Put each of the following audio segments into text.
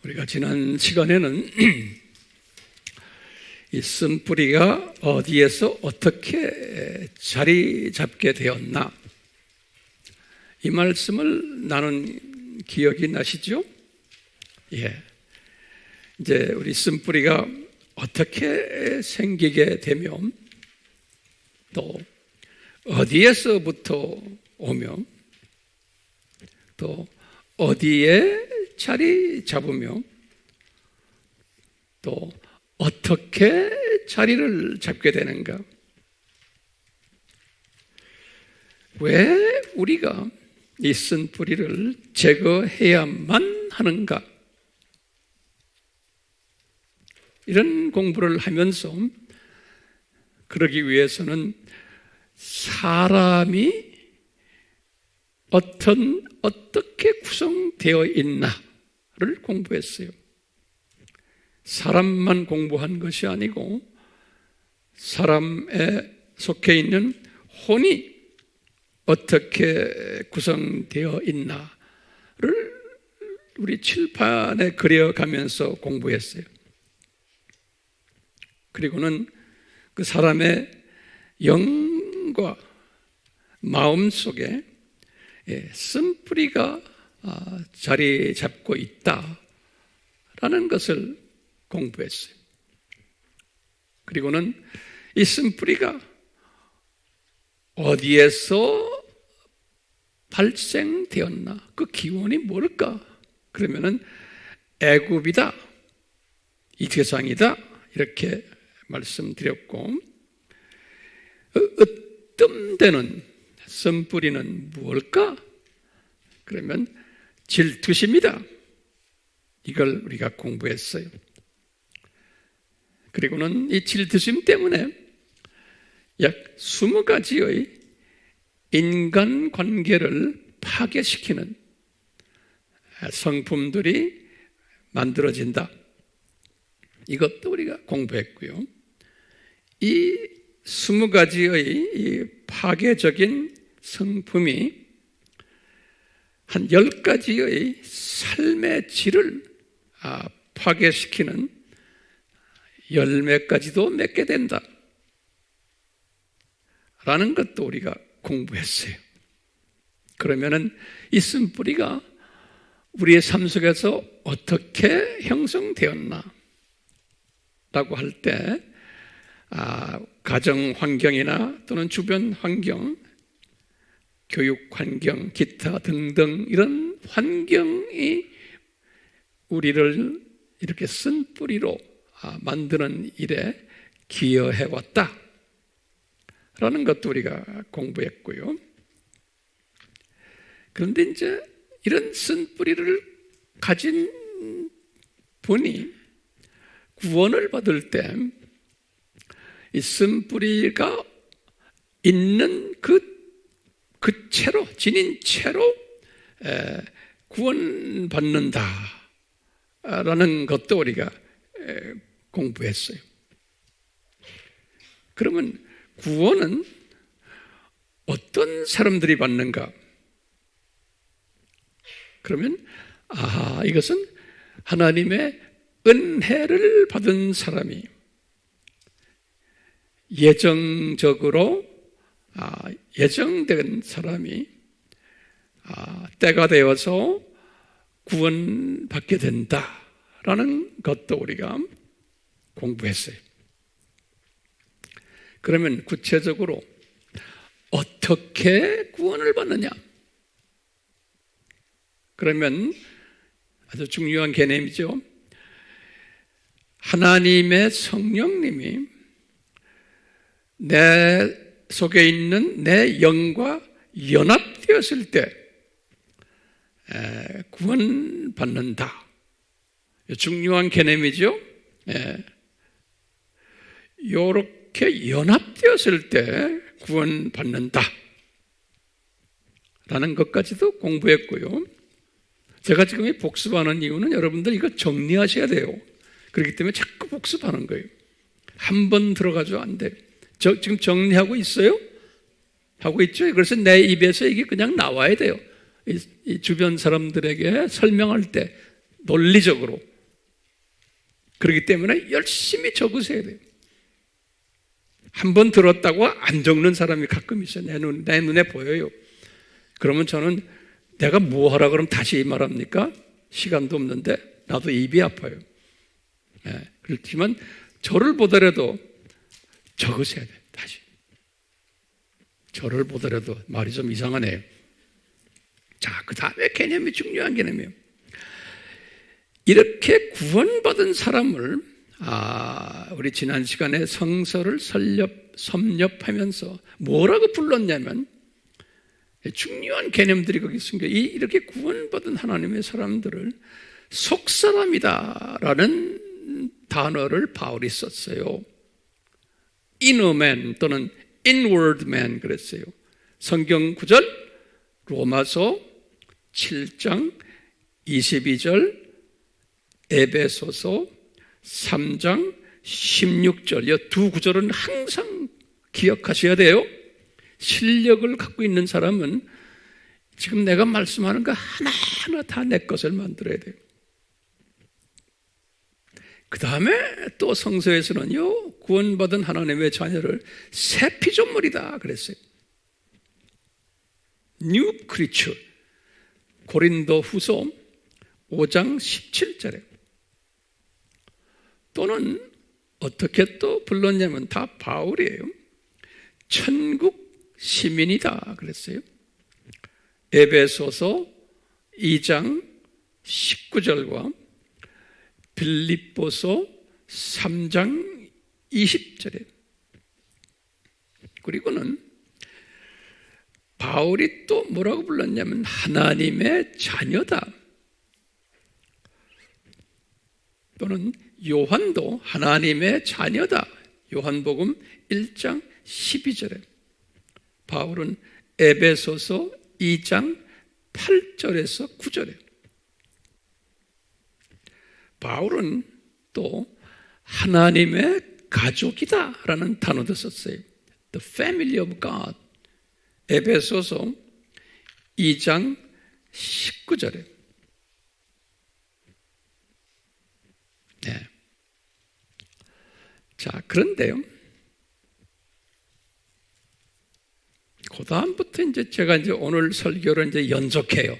우리가 지난 시간에는 이 쓴뿌리가 어디에서 어떻게 자리 잡게 되었나, 이 말씀을 나눈 기억이 나시죠? 예. 이제 우리 쓴뿌리가 어떻게 생기게 되며 또 어디에서부터 오며 또 어디에 자리 잡으며 또 어떻게 자리를 잡게 되는가? 왜 우리가 이 쓴뿌리를 제거해야만 하는가? 이런 공부를 하면서 그러기 위해서는 사람이 어떻게 구성되어 있나를 공부했어요. 사람만 공부한 것이 아니고 사람에 속해 있는 혼이 어떻게 구성되어 있나를 우리 칠판에 그려가면서 공부했어요. 그리고는 그 사람의 영과 마음 속에 쓴뿌리가 자리 잡고 있다라는 것을 공부했어요. 그리고는 이 쓴뿌리가 어디에서 발생되었나, 그 기원이 뭘까? 그러면은 애굽이다, 이 세상이다, 이렇게 말씀드렸고, 으뜸되는 쓴뿌리는 무엇일까? 그러면 질투심이다, 이걸 우리가 공부했어요. 그리고는 이 질투심 때문에 약 20가지의 인간관계를 파괴시키는 성품들이 만들어진다, 이것도 우리가 공부했고요. 이 20가지의 이 파괴적인 성품이 한 10가지의 삶의 질을 파괴시키는 열매까지도 맺게 된다 라는 것도 우리가 공부했어요. 그러면은 이 쓴뿌리가 우리의 삶 속에서 어떻게 형성되었나 라고 할 때, 가정 환경이나 또는 주변 환경, 교육 환경, 기타 등등 이런 환경이 우리를 이렇게 쓴뿌리로 만드는 일에 기여해왔다 라는 것도 우리가 공부했고요. 그런데 이제 이런 쓴뿌리를 가진 분이 구원을 받을 때 이 쓴뿌리가 있는 그 채로, 지닌 채로 구원받는다라는 것도 우리가 공부했어요. 그러면 구원은 어떤 사람들이 받는가? 그러면 이것은 하나님의 은혜를 받은 사람이 예정적으로 예정된 사람이 때가 되어서 구원받게 된다라는 것도 우리가 공부했어요. 그러면 구체적으로 어떻게 구원을 받느냐? 그러면 아주 중요한 개념이죠. 하나님의 성령님이 내 속에 있는 내 영과 연합되었을 때 구원받는다. 중요한 개념이죠. 이렇게 연합되었을 때 구원받는다 라는 것까지도 공부했고요. 제가 지금 이 복습하는 이유는 여러분들 이거 정리하셔야 돼요. 그렇기 때문에 자꾸 복습하는 거예요. 한 번 들어가죠 안 돼요. 지금 정리하고 있어요? 하고 있죠. 그래서 내 입에서 이게 그냥 나와야 돼요. 이 주변 사람들에게 설명할 때 논리적으로 그렇기 때문에 열심히 적으셔야 돼요. 한 번 들었다고 안 적는 사람이 가끔 있어요. 내 눈에 보여요. 그러면 저는 내가 뭐 하라 그러면 다시 말합니까? 시간도 없는데 나도 입이 아파요. 네, 그렇지만 저를 보더라도 적으셔야 돼요. 다시. 저를 보더라도 말이 좀 이상하네요. 자, 그 다음에 개념이 중요한 개념이에요. 이렇게 구원받은 사람을 우리 지난 시간에 성서를 섭렵하면서 뭐라고 불렀냐면 중요한 개념들이 거기 숨겨 이렇게 구원받은 하나님의 사람들을 속사람이다라는 단어를 바울이 썼어요. inner man 또는 inward man 그랬어요. 성경 구절 로마서 7장 22절 에베소서 3장 16절 이 두 구절은 항상 기억하셔야 돼요. 실력을 갖고 있는 사람은 지금 내가 말씀하는 거 하나하나 다 내 것을 만들어야 돼요. 그 다음에 또 성서에서는요 구원받은 하나님의 자녀를 새 피조물이다 그랬어요. New creature 고린도 후서 5장 17절에 또는 어떻게 또 불렀냐면 다 바울이에요. 천국 시민이다 그랬어요. 에베소서 2장 19절과 빌립보서 3장 20절에 그리고는 바울이 또 뭐라고 불렀냐면 하나님의 자녀다. 또는 요한도 하나님의 자녀다. 요한복음 1장 12절에 바울은 에베소서 2장 8절에서 9절에 바울은 또 하나님의 가족이다 라는 단어도 썼어요. The family of God 에베소서 2장 19절에 네. 자, 그런데요. 그 다음부터 이제 제가 오늘 설교를 연속해요.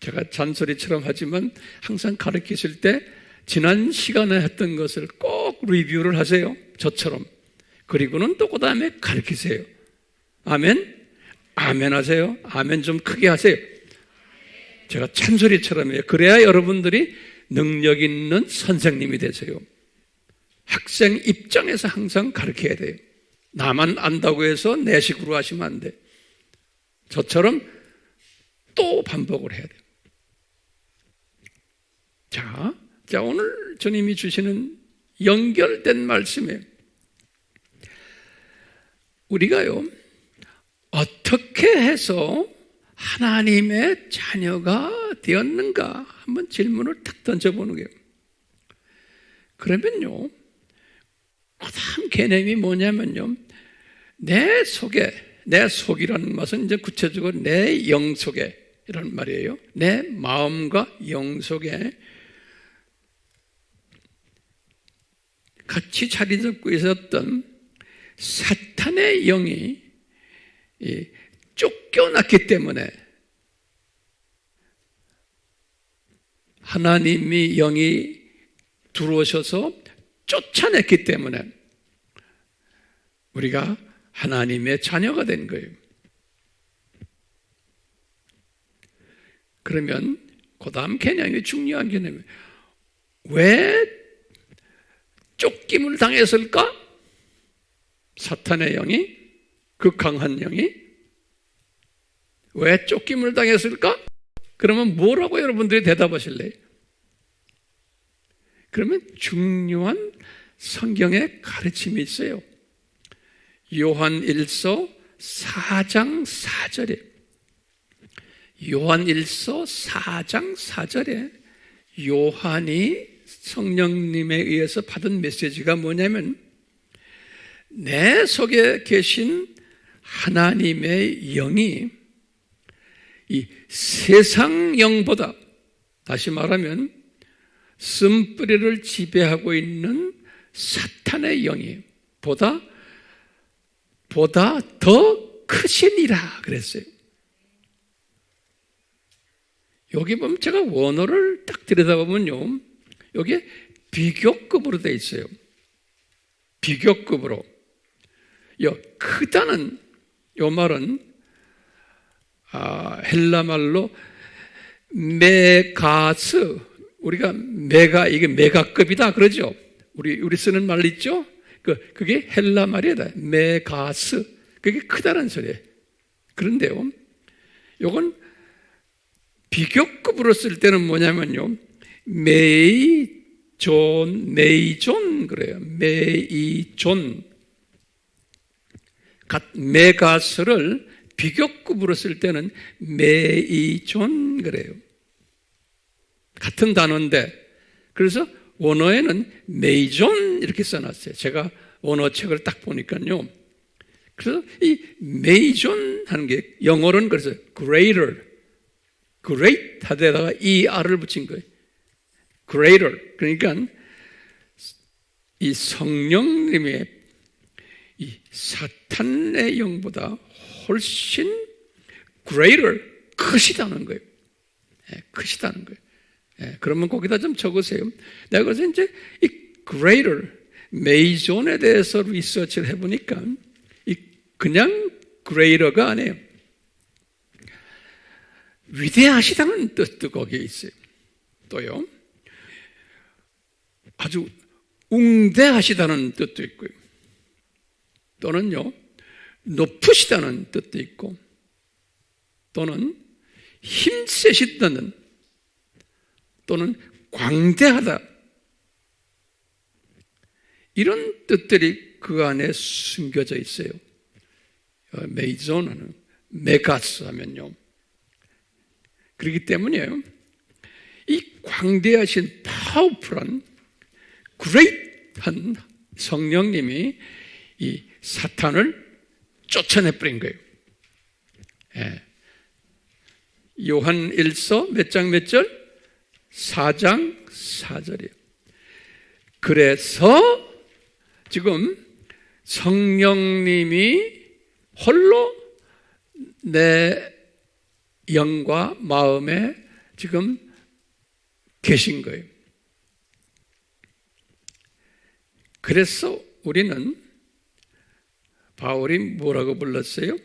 제가 잔소리처럼 하지만 항상 가르치실 때 지난 시간에 했던 것을 꼭 리뷰를 하세요. 저처럼. 그리고는 또 그 다음에 가르치세요. 아멘? 아멘 하세요. 아멘 좀 크게 하세요. 제가 찬소리처럼 해요. 그래야 여러분들이 능력 있는 선생님이 되세요. 학생 입장에서 항상 가르쳐야 돼요. 나만 안다고 해서 내 식으로 하시면 안 돼. 저처럼 또 반복을 해야 돼요. 자, 오늘 주님이 주시는 연결된 말씀이에요. 우리가요, 어떻게 해서 하나님의 자녀가 되었는가 한번 질문을 탁 던져보는 거예요. 그러면요, 그 다음 개념이 뭐냐면요, 내 속이라는 것은 이제 구체적으로 내 영 속에 이런 말이에요. 내 마음과 영 속에 같이 자리 잡고 있었던 사탄의 영이 쫓겨났기 때문에 하나님의 영이 들어오셔서 쫓아냈기 때문에 우리가 하나님의 자녀가 된 거예요. 그러면 그 다음 개념이 중요한 개념이에요. 왜 쫓김을 당했을까? 사탄의 영이, 그 강한 영이 왜 쫓김을 당했을까? 그러면 뭐라고 여러분들이 대답하실래요? 그러면 중요한 성경의 가르침이 있어요. 요한 1서 4장 4절에 요한 1서 4장 4절에 요한이 성령님에 의해서 받은 메시지가 뭐냐면 내 속에 계신 하나님의 영이 이 세상 영보다 다시 말하면 쓴뿌리를 지배하고 있는 사탄의 영이 보다 더 크시니라 그랬어요. 여기 보면 제가 원어를 딱 들여다보면요, 여기에 비교급으로 되어 있어요. 비교급으로. 크다는 요 말은 헬라 말로 메가스, 우리가 이게 메가급이다 그러죠. 우리 쓰는 말 있죠? 그게 헬라 말이다. 메가스. 그게 크다는 소리예요. 그런데요, 요건 비교급으로 쓸 때는 뭐냐면요, 메이존 그래요. 메이존. 메가스를 비교급으로 쓸 때는 메이존 그래요. 같은 단어인데, 그래서 원어에는 메이존 이렇게 써놨어요. 제가 원어책을 딱 보니까요. 그래서 이 메이존 하는 게 영어로는 그래서 greater, great 하다가 er을 붙인 거예요. greater. 그러니까 이 성령님의 이 사탄의 영보다 훨씬 greater, 크시다는 거예요. 크시다는 거예요. 그러면 거기다 좀 적으세요. 내가 그래서 이제 이 greater, 메이존에 대해서 리서치를 해보니까 이 그냥 greater가 아니에요. 위대하시다는 뜻도 거기에 있어요. 또요, 아주 웅대하시다는 뜻도 있고요. 또는요, 높으시다는 뜻도 있고, 또는 힘세시다는, 또는 광대하다, 이런 뜻들이 그 안에 숨겨져 있어요. 메이존은 메가스 하면요. 그렇기 때문에 이 광대하신 파워풀한 그레이트한 성령님이 이 사탄을 쫓아내버린 거예요. 요한 1서 몇 장 몇 절? 4장 4절이에요. 그래서 지금 성령님이 홀로 내 영과 마음에 지금 계신 거예요. 그래서 우리는 바울이 뭐라고 불렀어요?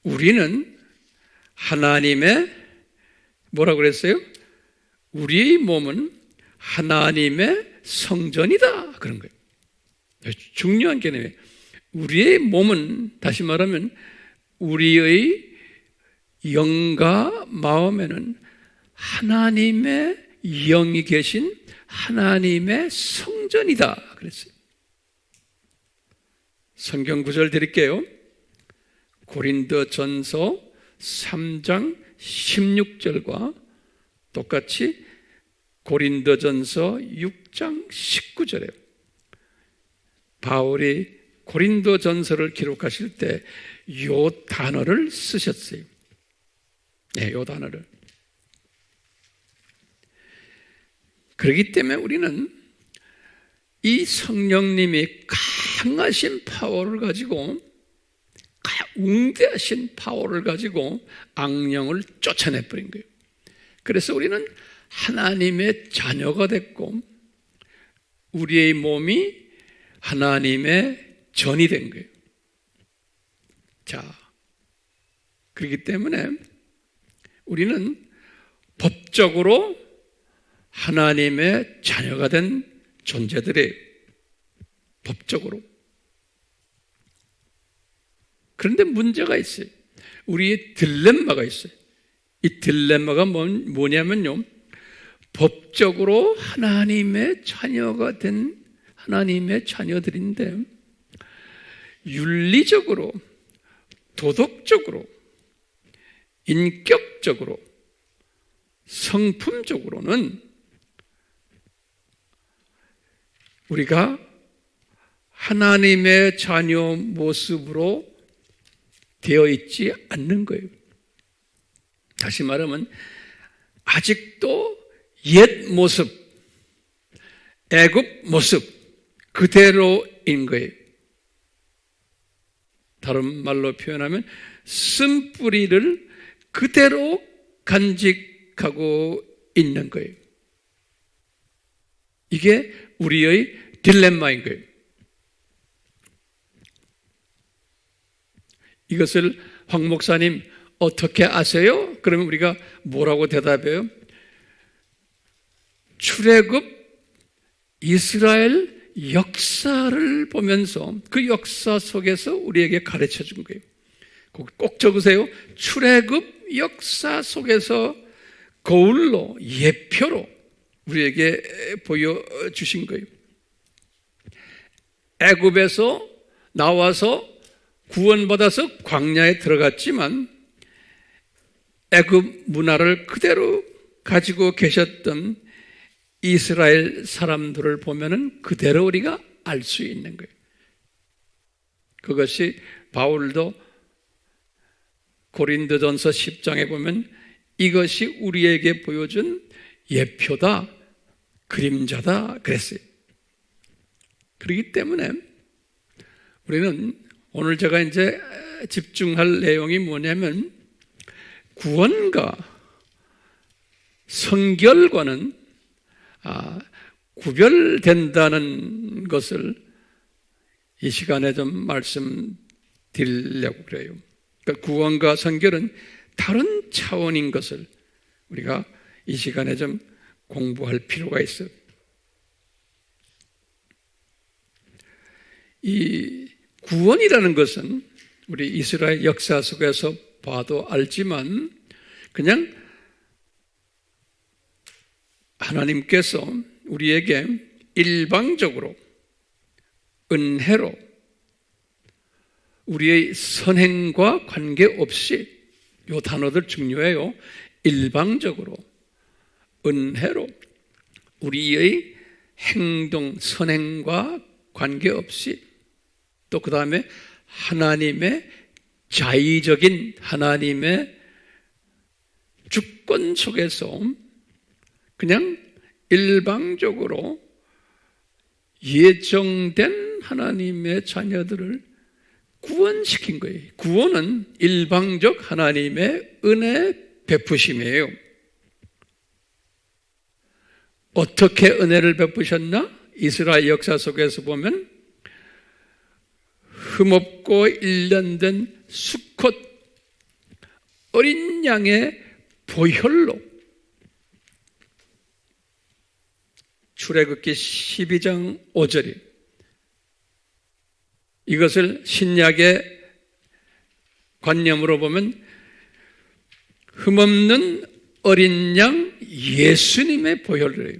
우리는 하나님의 뭐라고 그랬어요? 우리의 몸은 하나님의 성전이다 그런 거예요. 중요한 개념이에요. 우리의 몸은, 다시 말하면 우리의 영과 마음에는 하나님의 영이 계신 하나님의 성전이다 그랬어요. 성경 구절 드릴게요. 고린도전서 3장 16절과 똑같이 고린도전서 6장 19절이에요. 바울이 고린도전서를 기록하실 때 이 단어를 쓰셨어요. 이 단어를. 그렇기 때문에 우리는 이 성령님이 강하신 파워를 가지고, 웅대하신 파워를 가지고 악령을 쫓아내버린 거예요. 그래서 우리는 하나님의 자녀가 됐고 우리의 몸이 하나님의 전이 된 거예요. 자, 그렇기 때문에 우리는 법적으로 하나님의 자녀가 된 존재들이에요. 법적으로. 그런데 문제가 있어요. 우리의 딜레마가 있어요. 이 딜레마가 뭐냐면요, 법적으로 하나님의 자녀가 된 하나님의 자녀들인데 윤리적으로, 도덕적으로, 인격적으로, 성품적으로는 우리가 하나님의 자녀 모습으로 되어 있지 않는 거예요. 다시 말하면 아직도 옛 모습, 애굽 모습 그대로인 거예요. 다른 말로 표현하면 쓴뿌리를 그대로 간직하고 있는 거예요. 이게 우리의 딜레마인 거예요. 이것을 황 목사님 어떻게 아세요? 그러면 우리가 뭐라고 대답해요? 출애굽 이스라엘 역사를 보면서 그 역사 속에서 우리에게 가르쳐 준 거예요. 꼭 적으세요. 출애굽 역사 속에서 거울로 예표로 우리에게 보여주신 거예요. 애굽에서 나와서 구원받아서 광야에 들어갔지만 애굽 문화를 그대로 가지고 계셨던 이스라엘 사람들을 보면은 그대로 우리가 알 수 있는 거예요. 그것이 바울도 고린도전서 10장에 보면 이것이 우리에게 보여준 예표다, 그림자다 그랬어요. 그렇기 때문에 우리는 오늘 제가 이제 집중할 내용이 뭐냐면 구원과 성결과는 구별된다는 것을 이 시간에 좀 말씀드리려고 그래요. 그러니까 구원과 성결은 다른 차원인 것을 우리가 이 시간에 좀 공부할 필요가 있어요. 이 구원이라는 것은 우리 이스라엘 역사 속에서 봐도 알지만 그냥 하나님께서 우리에게 일방적으로 은혜로 우리의 선행과 관계없이 이 단어들 중요해요. 일방적으로 은혜로 우리의 행동, 선행과 관계없이 또 그 다음에 하나님의 자의적인 하나님의 주권 속에서 그냥 일방적으로 예정된 하나님의 자녀들을 구원시킨 거예요. 구원은 일방적 하나님의 은혜 베푸심이에요. 어떻게 은혜를 베푸셨나? 이스라엘 역사 속에서 보면 흠없고 일련된 수컷 어린 양의 보혈로 출애굽기 12장 5절이 이것을 신약의 관념으로 보면 흠없는 어린 양 예수님의 보혈로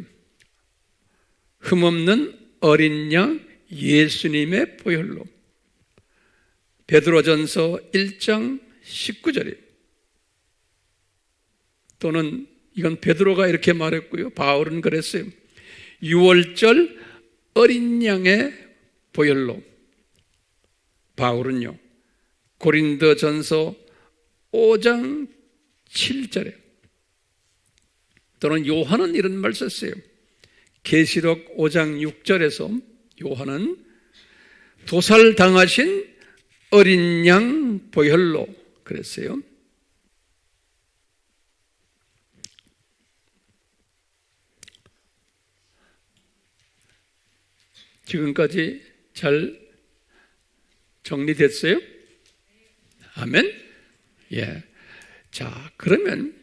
흠없는 어린 양 예수님의 보혈로 베드로전서 1장 19절이에요. 또는 이건 베드로가 이렇게 말했고요. 바울은 그랬어요. 유월절 어린 양의 보혈로. 바울은요. 고린도전서 5장 7절에 또는 요한은 이런 말 썼어요. 계시록 5장 6절에서 요한은 도살당하신 어린 양 보혈로 그랬어요. 지금까지 잘 정리됐어요? 아멘? 예. 자, 그러면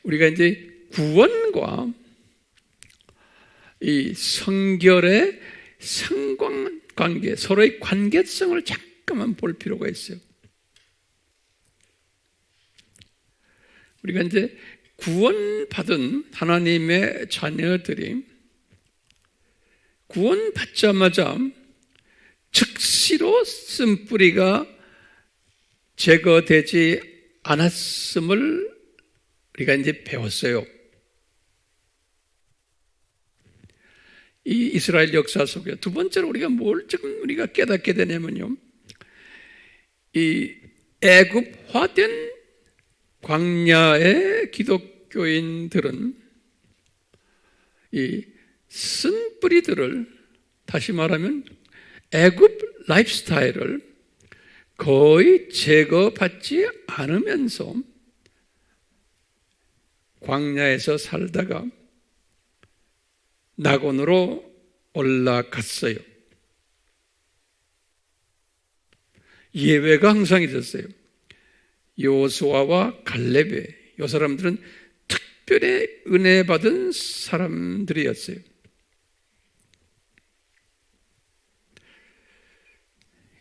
우리가 이제 구원과 이 성결의 상관관계, 서로의 관계성을 잠깐만 볼 필요가 있어요. 우리가 이제 구원받은 하나님의 자녀들이 구원받자마자 즉시로 쓴뿌리가 제거되지 않았음을 우리가 이제 배웠어요. 이 이스라엘 역사 속에 두 번째로 우리가 뭘 지금 우리가 깨닫게 되냐면요. 이 애굽화된 광야의 기독교인들은 이 쓴뿌리들을, 다시 말하면 애굽 라이프 스타일을 거의 제거받지 않으면서 광야에서 살다가 낙원으로 올라갔어요. 예외가 항상 있었어요. 여호수아와 갈렙의, 이 사람들은 특별히 은혜 받은 사람들이었어요.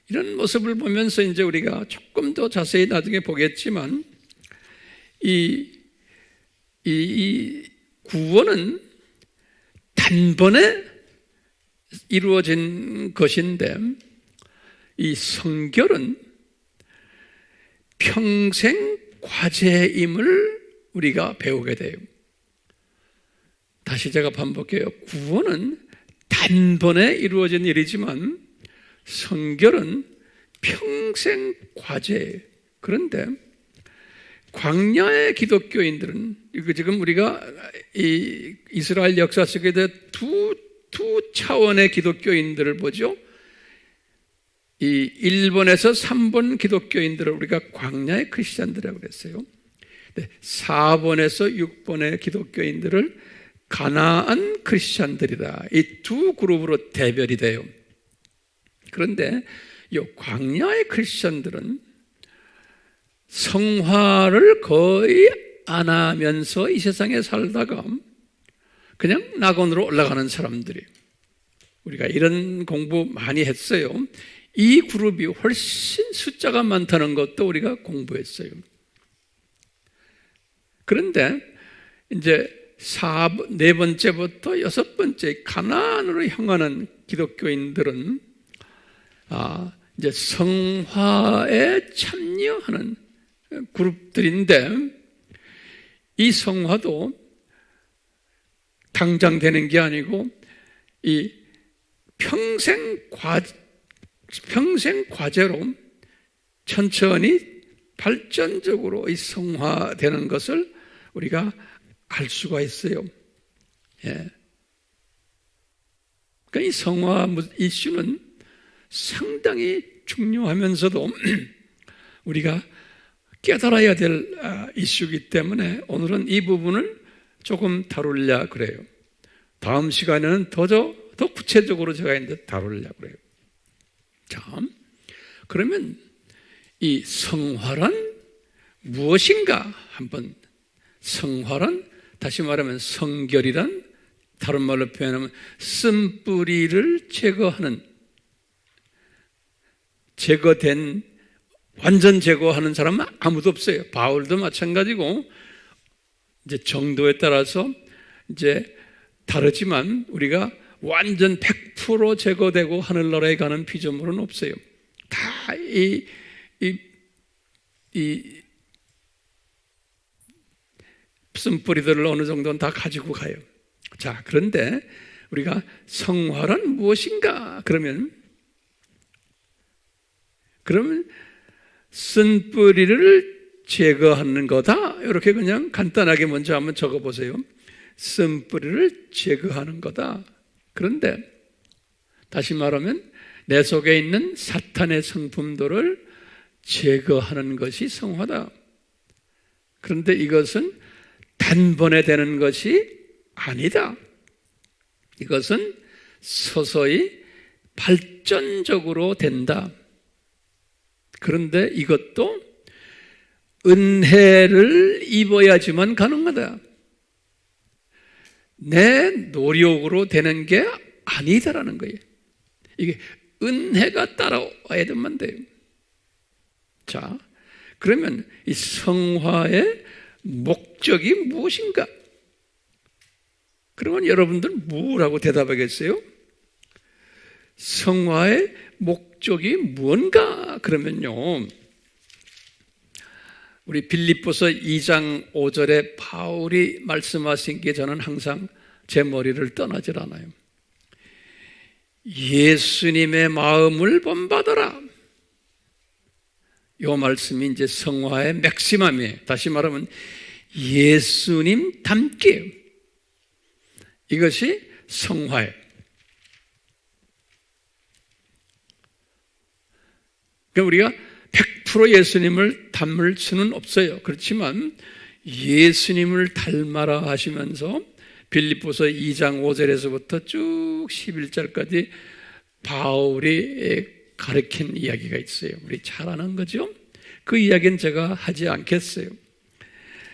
이런 모습을 보면서 이제 우리가 조금 더 자세히 나중에 보겠지만, 이 구원은 단번에 이루어진 것인데, 이 성결은 평생 과제임을 우리가 배우게 돼요. 다시 제가 반복해요. 구원은 단번에 이루어진 일이지만 성결은 평생 과제예요. 그런데 광야의 기독교인들은, 이거 지금 우리가 이 이스라엘 역사 속에 두 차원의 기독교인들을 보죠. 이 1번에서 3번 기독교인들을 우리가 광야의 크리스찬들이라고 그랬어요. 4번에서 6번의 기독교인들을 가나안 크리스찬들이다. 이 두 그룹으로 대별이 돼요. 그런데 이 광야의 크리스찬들은 성화를 거의 안 하면서 이 세상에 살다가 그냥 낙원으로 올라가는 사람들이, 우리가 이런 공부 많이 했어요. 이 그룹이 훨씬 숫자가 많다는 것도 우리가 공부했어요. 그런데 이제 네 번째부터 여섯 번째 가나안으로 향하는 기독교인들은 이제 성화에 참여하는 그룹들인데, 이 성화도 당장 되는 게 아니고 이 평생 과제로 천천히 발전적으로 이 성화되는 것을 우리가 알 수가 있어요. 예. 그러니까 이 성화 이슈는 상당히 중요하면서도 우리가 깨달아야 될 이슈이기 때문에 오늘은 이 부분을 조금 다루려 그래요. 다음 시간에는 더 구체적으로 제가 이제 다루려 그래요. 자, 그러면 이 성화란 무엇인가 한번, 성화란 다시 말하면 성결이란, 다른 말로 표현하면 쓴뿌리를 제거하는, 제거된, 완전 제거하는 사람은 아무도 없어요. 바울도 마찬가지고, 이제 정도에 따라서 이제 다르지만 우리가 완전 100% 제거되고 하늘나라에 가는 피조물은 없어요. 다 쓴뿌리들을 어느 정도는 다 가지고 가요. 자, 그런데 우리가 성화란 무엇인가? 그러면 쓴뿌리를 제거하는 거다. 이렇게 그냥 간단하게 먼저 한번 적어보세요. 쓴뿌리를 제거하는 거다. 그런데 다시 말하면 내 속에 있는 사탄의 성품들을 제거하는 것이 성화다. 그런데 이것은 단번에 되는 것이 아니다. 이것은 서서히 발전적으로 된다. 그런데 이것도 은혜를 입어야지만 가능하다. 내 노력으로 되는 게 아니다라는 거예요. 이게 은혜가 따라와야만 돼요. 자, 그러면 이 성화의 목적이 무엇인가? 그러면 여러분들 뭐라고 대답하겠어요? 성화의 목적이 무언가? 그러면요, 우리 빌립보서 2장 5절에 바울이 말씀하신 게 저는 항상 제 머리를 떠나질 않아요. 예수님의 마음을 본받아라. 이 말씀이 이제 성화의 맥시멈이에요. 다시 말하면 예수님 닮기예요. 이것이 성화예요. 그러니까 우리가 100% 예수님을 닮을 수는 없어요. 그렇지만 예수님을 닮아라 하시면서 빌립보서 2장 5절에서부터 쭉 11절까지 바울이 가르친 이야기가 있어요. 우리 잘 아는 거죠? 그 이야기는 제가 하지 않겠어요.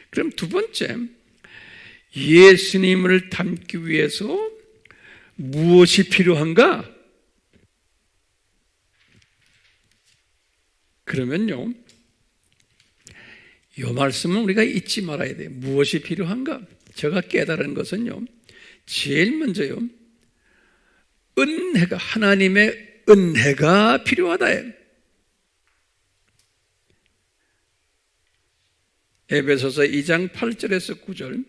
그럼 두 번째, 예수님을 닮기 위해서 무엇이 필요한가? 그러면요, 이 말씀은 우리가 잊지 말아야 돼요. 무엇이 필요한가? 제가 깨달은 것은요, 제일 먼저요, 은혜가, 하나님의 은혜가 필요하다. 에베소서 2장 8절에서 9절.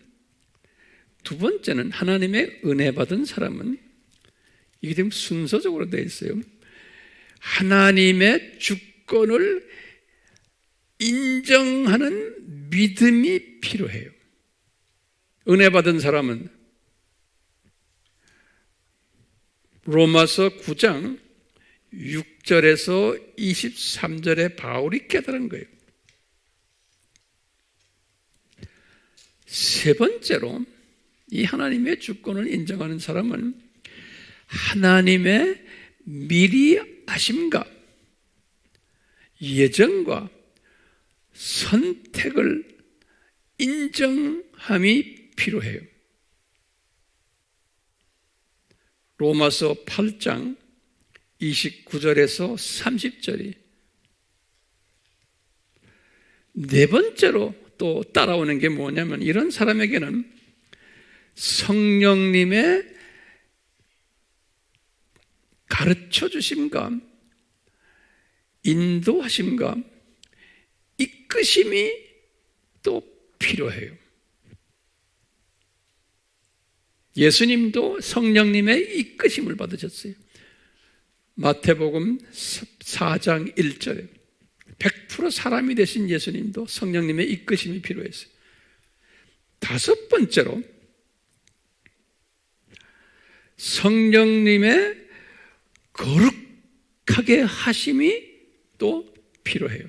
두 번째는 하나님의 은혜 받은 사람은, 이게 지금 순서적으로 되어 있어요. 하나님의 주권을 인정하는 믿음이 필요해요. 은혜 받은 사람은 로마서 9장 6절에서 23절에 바울이 깨달은 거예요. 세 번째로 이 하나님의 주권을 인정하는 사람은 하나님의 미리 아심과 예정과 선택을 인정함이 필요해요. 로마서 8장 29절에서 30절이 네 번째로 또 따라오는 게 뭐냐면, 이런 사람에게는 성령님의 가르쳐 주심과 인도하심과 이끄심이 또 필요해요. 예수님도 성령님의 이끄심을 받으셨어요. 마태복음 4장 1절에 100% 사람이 되신 예수님도 성령님의 이끄심이 필요했어요. 다섯 번째로 성령님의 거룩하게 하심이 또 필요해요.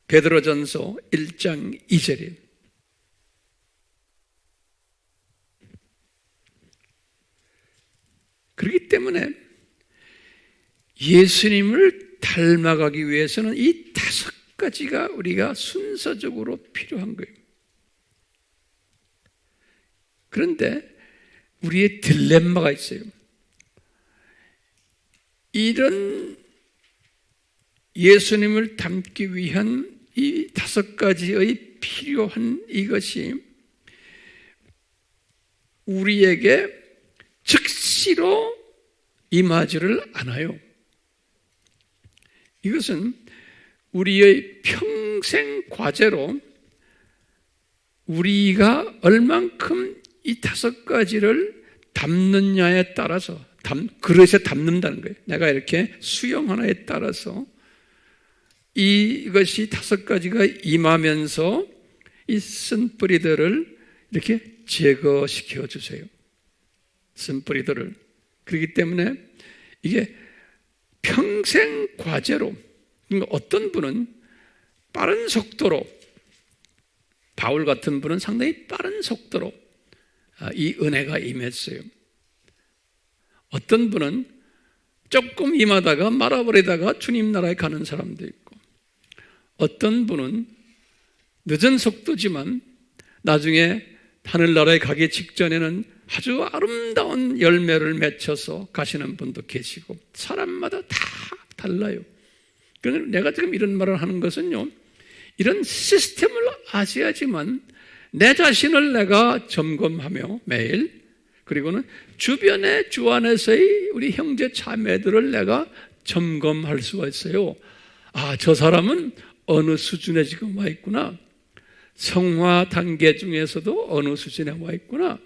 베드로전서 1장 2절이에요. 그렇기 때문에 예수님을 닮아가기 위해서는 이 다섯 가지가 우리가 순서적으로 필요한 거예요. 그런데 우리의 딜레마가 있어요. 이런 예수님을 닮기 위한 이 다섯 가지의 필요한 이것이 우리에게 즉시로 임하지를 않아요. 이것은 우리의 평생 과제로 우리가 얼만큼 이 다섯 가지를 담느냐에 따라서, 그릇에 담는다는 거예요. 내가 이렇게 수영 하나에 따라서 이것이 다섯 가지가 임하면서 이 쓴뿌리들을 이렇게 제거시켜 주세요. 쓴뿌리들을. 그렇기 때문에 이게 평생 과제로, 그러니까 어떤 분은 빠른 속도로, 바울 같은 분은 상당히 빠른 속도로 이 은혜가 임했어요. 어떤 분은 조금 임하다가 말아버리다가 주님 나라에 가는 사람도 있고, 어떤 분은 늦은 속도지만 나중에 하늘나라에 가기 직전에는 아주 아름다운 열매를 맺혀서 가시는 분도 계시고, 사람마다 다 달라요. 그러니까 내가 지금 이런 말을 하는 것은요, 이런 시스템을 아셔야지만 내 자신을 내가 점검하며 매일, 그리고는 주변의 주 안에서의 우리 형제 자매들을 내가 점검할 수가 있어요. 아, 저 사람은 어느 수준에 지금 와 있구나. 성화 단계 중에서도 어느 수준에 와 있구나.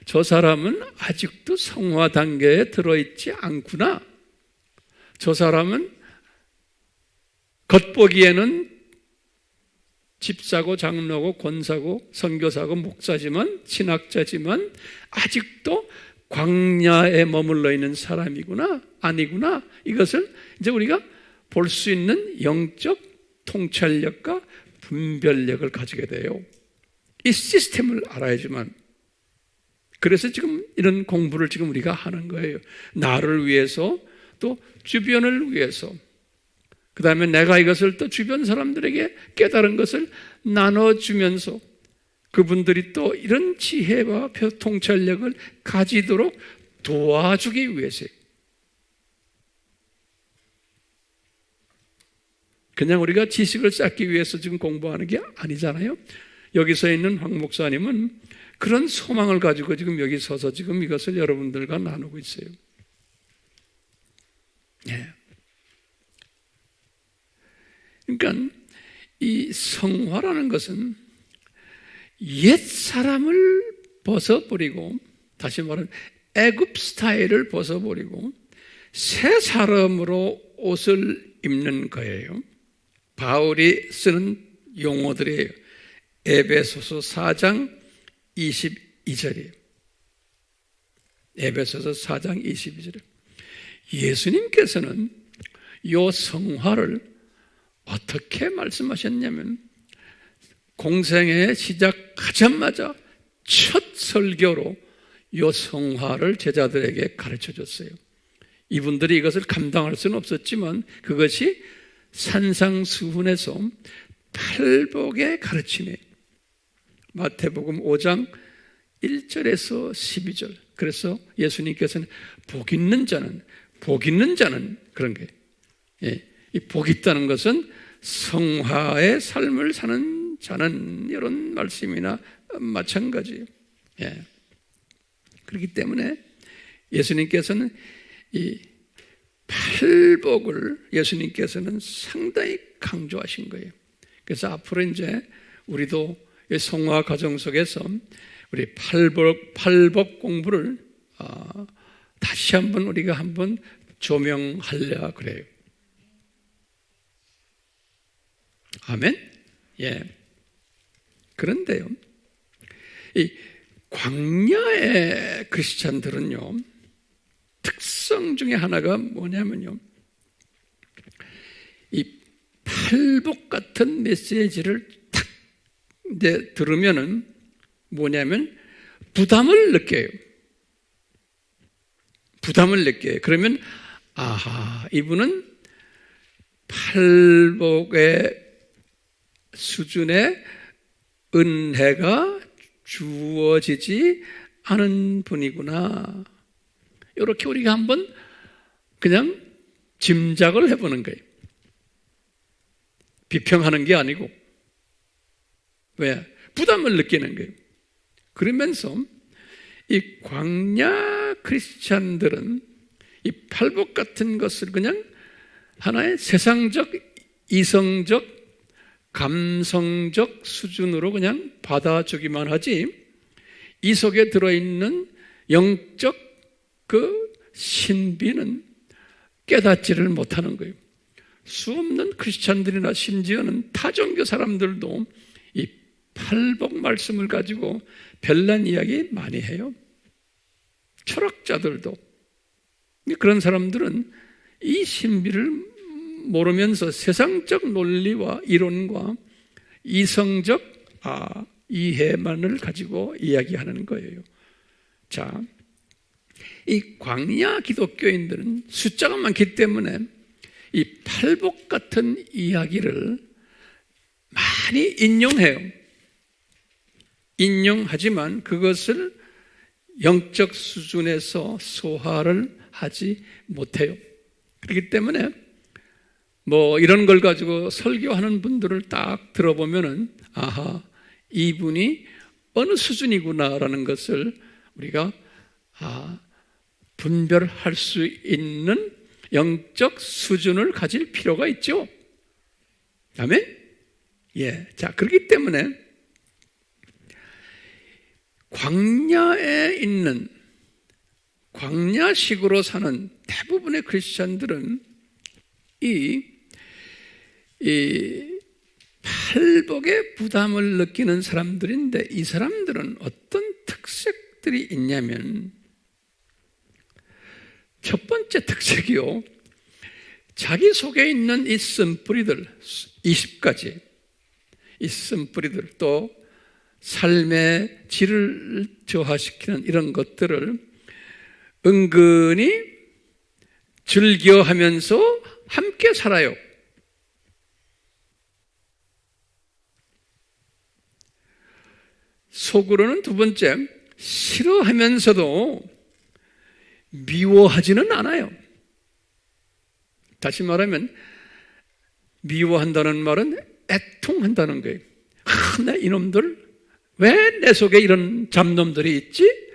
저 사람은 아직도 성화 단계에 들어있지 않구나. 저 사람은 겉보기에는 집사고 장로고 권사고 선교사고 목사지만 신학자지만 아직도 광야에 머물러 있는 사람이구나 아니구나, 이것을 이제 우리가 볼 수 있는 영적 통찰력과 분별력을 가지게 돼요. 이 시스템을 알아야지만. 그래서 지금 이런 공부를 지금 우리가 하는 거예요. 나를 위해서, 또 주변을 위해서, 그 다음에 내가 이것을 또 주변 사람들에게 깨달은 것을 나눠주면서 그분들이 또 이런 지혜와 통찰력을 가지도록 도와주기 위해서요. 그냥 우리가 지식을 쌓기 위해서 지금 공부하는 게 아니잖아요. 여기서 있는 황 목사님은 그런 소망을 가지고 지금 여기 서서 지금 이것을 여러분들과 나누고 있어요. 예. 그러니까 이 성화라는 것은 옛 사람을 벗어버리고, 다시 말하면 애굽 스타일을 벗어버리고 새 사람으로 옷을 입는 거예요. 바울이 쓰는 용어들이에요. 에베소서 4장 22절이에요. 에베소서 4장 22절이에요. 예수님께서는 이 성화를 어떻게 말씀하셨냐면, 공생애 시작하자마자 첫 설교로 이 성화를 제자들에게 가르쳐 줬어요. 이분들이 이것을 감당할 수는 없었지만 그것이 산상수훈에서 팔복의 가르침이에요. 마태복음 5장 1절에서 12절. 그래서 예수님께서는 복 있는 자는 그런 거예요. 예, 이 복 있다는 것은 성화의 삶을 사는 자는, 이런 말씀이나 마찬가지예요. 예. 그렇기 때문에 예수님께서는 이 팔복을 예수님께서는 상당히 강조하신 거예요. 그래서 앞으로 이제 우리도 성화 과정 속에서 우리 팔복 공부를 다시 한번 우리가 한번 조명하려 그래요. 아멘? 예. 그런데요, 이 광야의 크리스찬들은요, 특성 중에 하나가 뭐냐면요, 이 팔복 같은 메시지를 탁 이제 들으면은 뭐냐면 부담을 느껴요. 부담을 느껴요. 그러면 아하, 이분은 팔복의 수준의 은혜가 주어지지 않은 분이구나, 이렇게 우리가 한번 그냥 짐작을 해보는 거예요. 비평하는 게 아니고. 왜? 부담을 느끼는 거예요. 그러면서 이 광야 크리스찬들은 이 팔복 같은 것을 그냥 하나의 세상적, 이성적, 감성적 수준으로 그냥 받아주기만 하지, 이 속에 들어있는 영적 그 신비는 깨닫지를 못하는 거예요. 수없는 크리스찬들이나 심지어는 타종교 사람들도 이 팔복 말씀을 가지고 별난 이야기 많이 해요. 철학자들도. 그런 사람들은 이 신비를 모르면서 세상적 논리와 이론과 이성적 이해만을 가지고 이야기하는 거예요. 자, 이 광야 기독교인들은 숫자가 많기 때문에 이 팔복 같은 이야기를 많이 인용해요. 인용하지만 그것을 영적 수준에서 소화를 하지 못해요. 그렇기 때문에 뭐 이런 걸 가지고 설교하는 분들을 딱 들어보면은 아하, 이분이 어느 수준이구나라는 것을 우리가 분별할 수 있는 영적 수준을 가질 필요가 있죠. 아멘? 예. 자, 그렇기 때문에 광야에 있는, 광야식으로 사는 대부분의 크리스찬들은 이 이 팔복에 부담을 느끼는 사람들인데, 이 사람들은 어떤 특색들이 있냐면, 첫 번째 특색이요, 자기 속에 있는 이 쓴뿌리들 20가지, 이 쓴뿌리들, 또 삶의 질을 저하시키는 이런 것들을 은근히 즐겨하면서 함께 살아요. 속으로는 두 번째, 싫어하면서도 미워하지는 않아요. 다시 말하면 미워한다는 말은 애통한다는 거예요. 내 이놈들, 왜 내 속에 이런 잡놈들이 있지?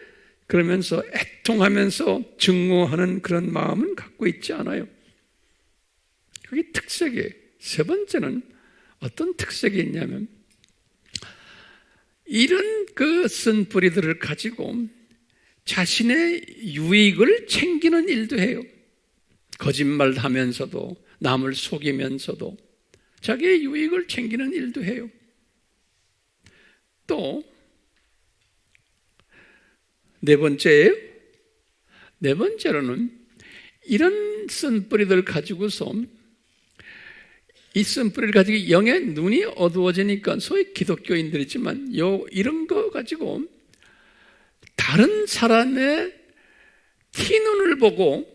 그러면서 애통하면서 증오하는 그런 마음은 갖고 있지 않아요. 그게 특색이에요. 세 번째는 어떤 특색이 있냐면, 이런 그 쓴뿌리들을 가지고 자신의 유익을 챙기는 일도 해요. 거짓말하면서도, 남을 속이면서도 자기의 유익을 챙기는 일도 해요. 또 네 번째로는 이런 쓴뿌리들 가지고서, 이 쓴뿌리를 가지고 영의 눈이 어두워지니까, 소위 기독교인들이지만 이런 거 가지고 다른 사람의 티눈을 보고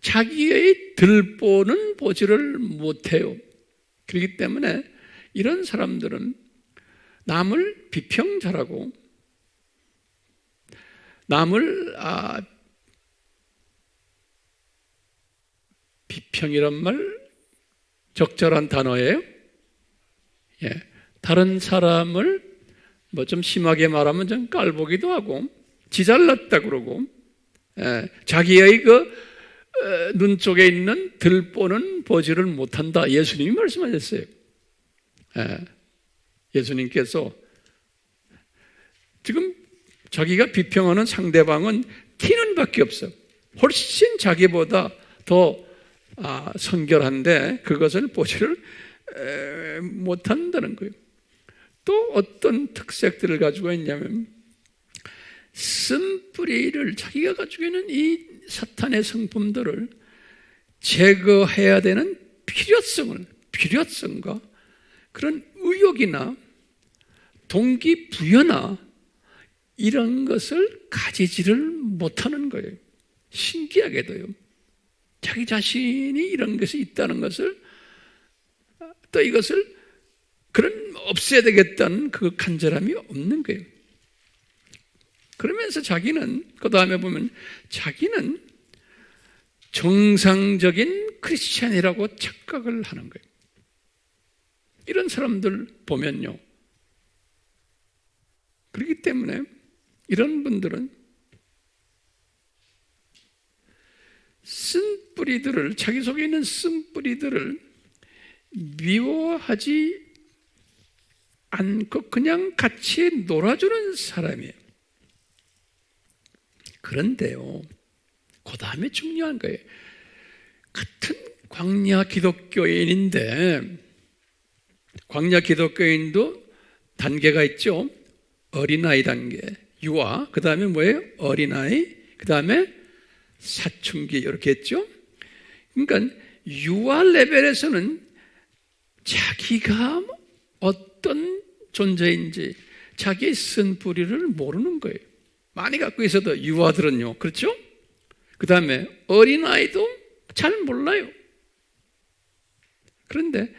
자기의 들보는 보지를 못해요. 그렇기 때문에 이런 사람들은 남을 비평잘하고, 남을 비평이란 말 적절한 단어예요. 예, 다른 사람을 뭐 좀 심하게 말하면 좀 깔보기도 하고, 지잘났다 그러고, 자기의 눈 쪽에 있는 들보는 보지를 못한다. 예수님이 말씀하셨어요. 예수님께서 지금 자기가 비평하는 상대방은 티는 밖에 없어. 훨씬 자기보다 더 성결한데 그것을 보지를 못한다는 거예요. 또 어떤 특색들을 가지고 있냐면, 쓴뿌리를, 자기가 가지고 있는 이 사탄의 성품들을 제거해야 되는 필요성과 그런 의욕이나 동기부여나 이런 것을 가지지를 못하는 거예요. 신기하게도요, 자기 자신이 이런 것이 있다는 것을, 또 이것을 없애야 되겠다는 그 간절함이 없는 거예요. 그러면서 자기는, 그 다음에 보면 자기는 정상적인 크리스찬이라고 착각을 하는 거예요. 이런 사람들 보면요, 그렇기 때문에 이런 분들은 쓴뿌리들을, 자기 속에 있는 쓴뿌리들을 미워하지 않고 그냥 같이 놀아주는 사람이에요. 그런데요, 그 다음에 중요한 거예요. 같은 광야 기독교인인데, 광야 기독교인도 단계가 있죠. 어린아이 단계, 유아, 그 다음에 뭐예요? 어린아이, 그 다음에 사춘기, 이렇게 했죠. 그러니까 유아 레벨에서는 자기가 어떤 존재인지 자기의 쓴뿌리를 모르는 거예요. 많이 갖고 있어도 유아들은요, 그렇죠? 그 다음에 어린아이도 잘 몰라요. 그런데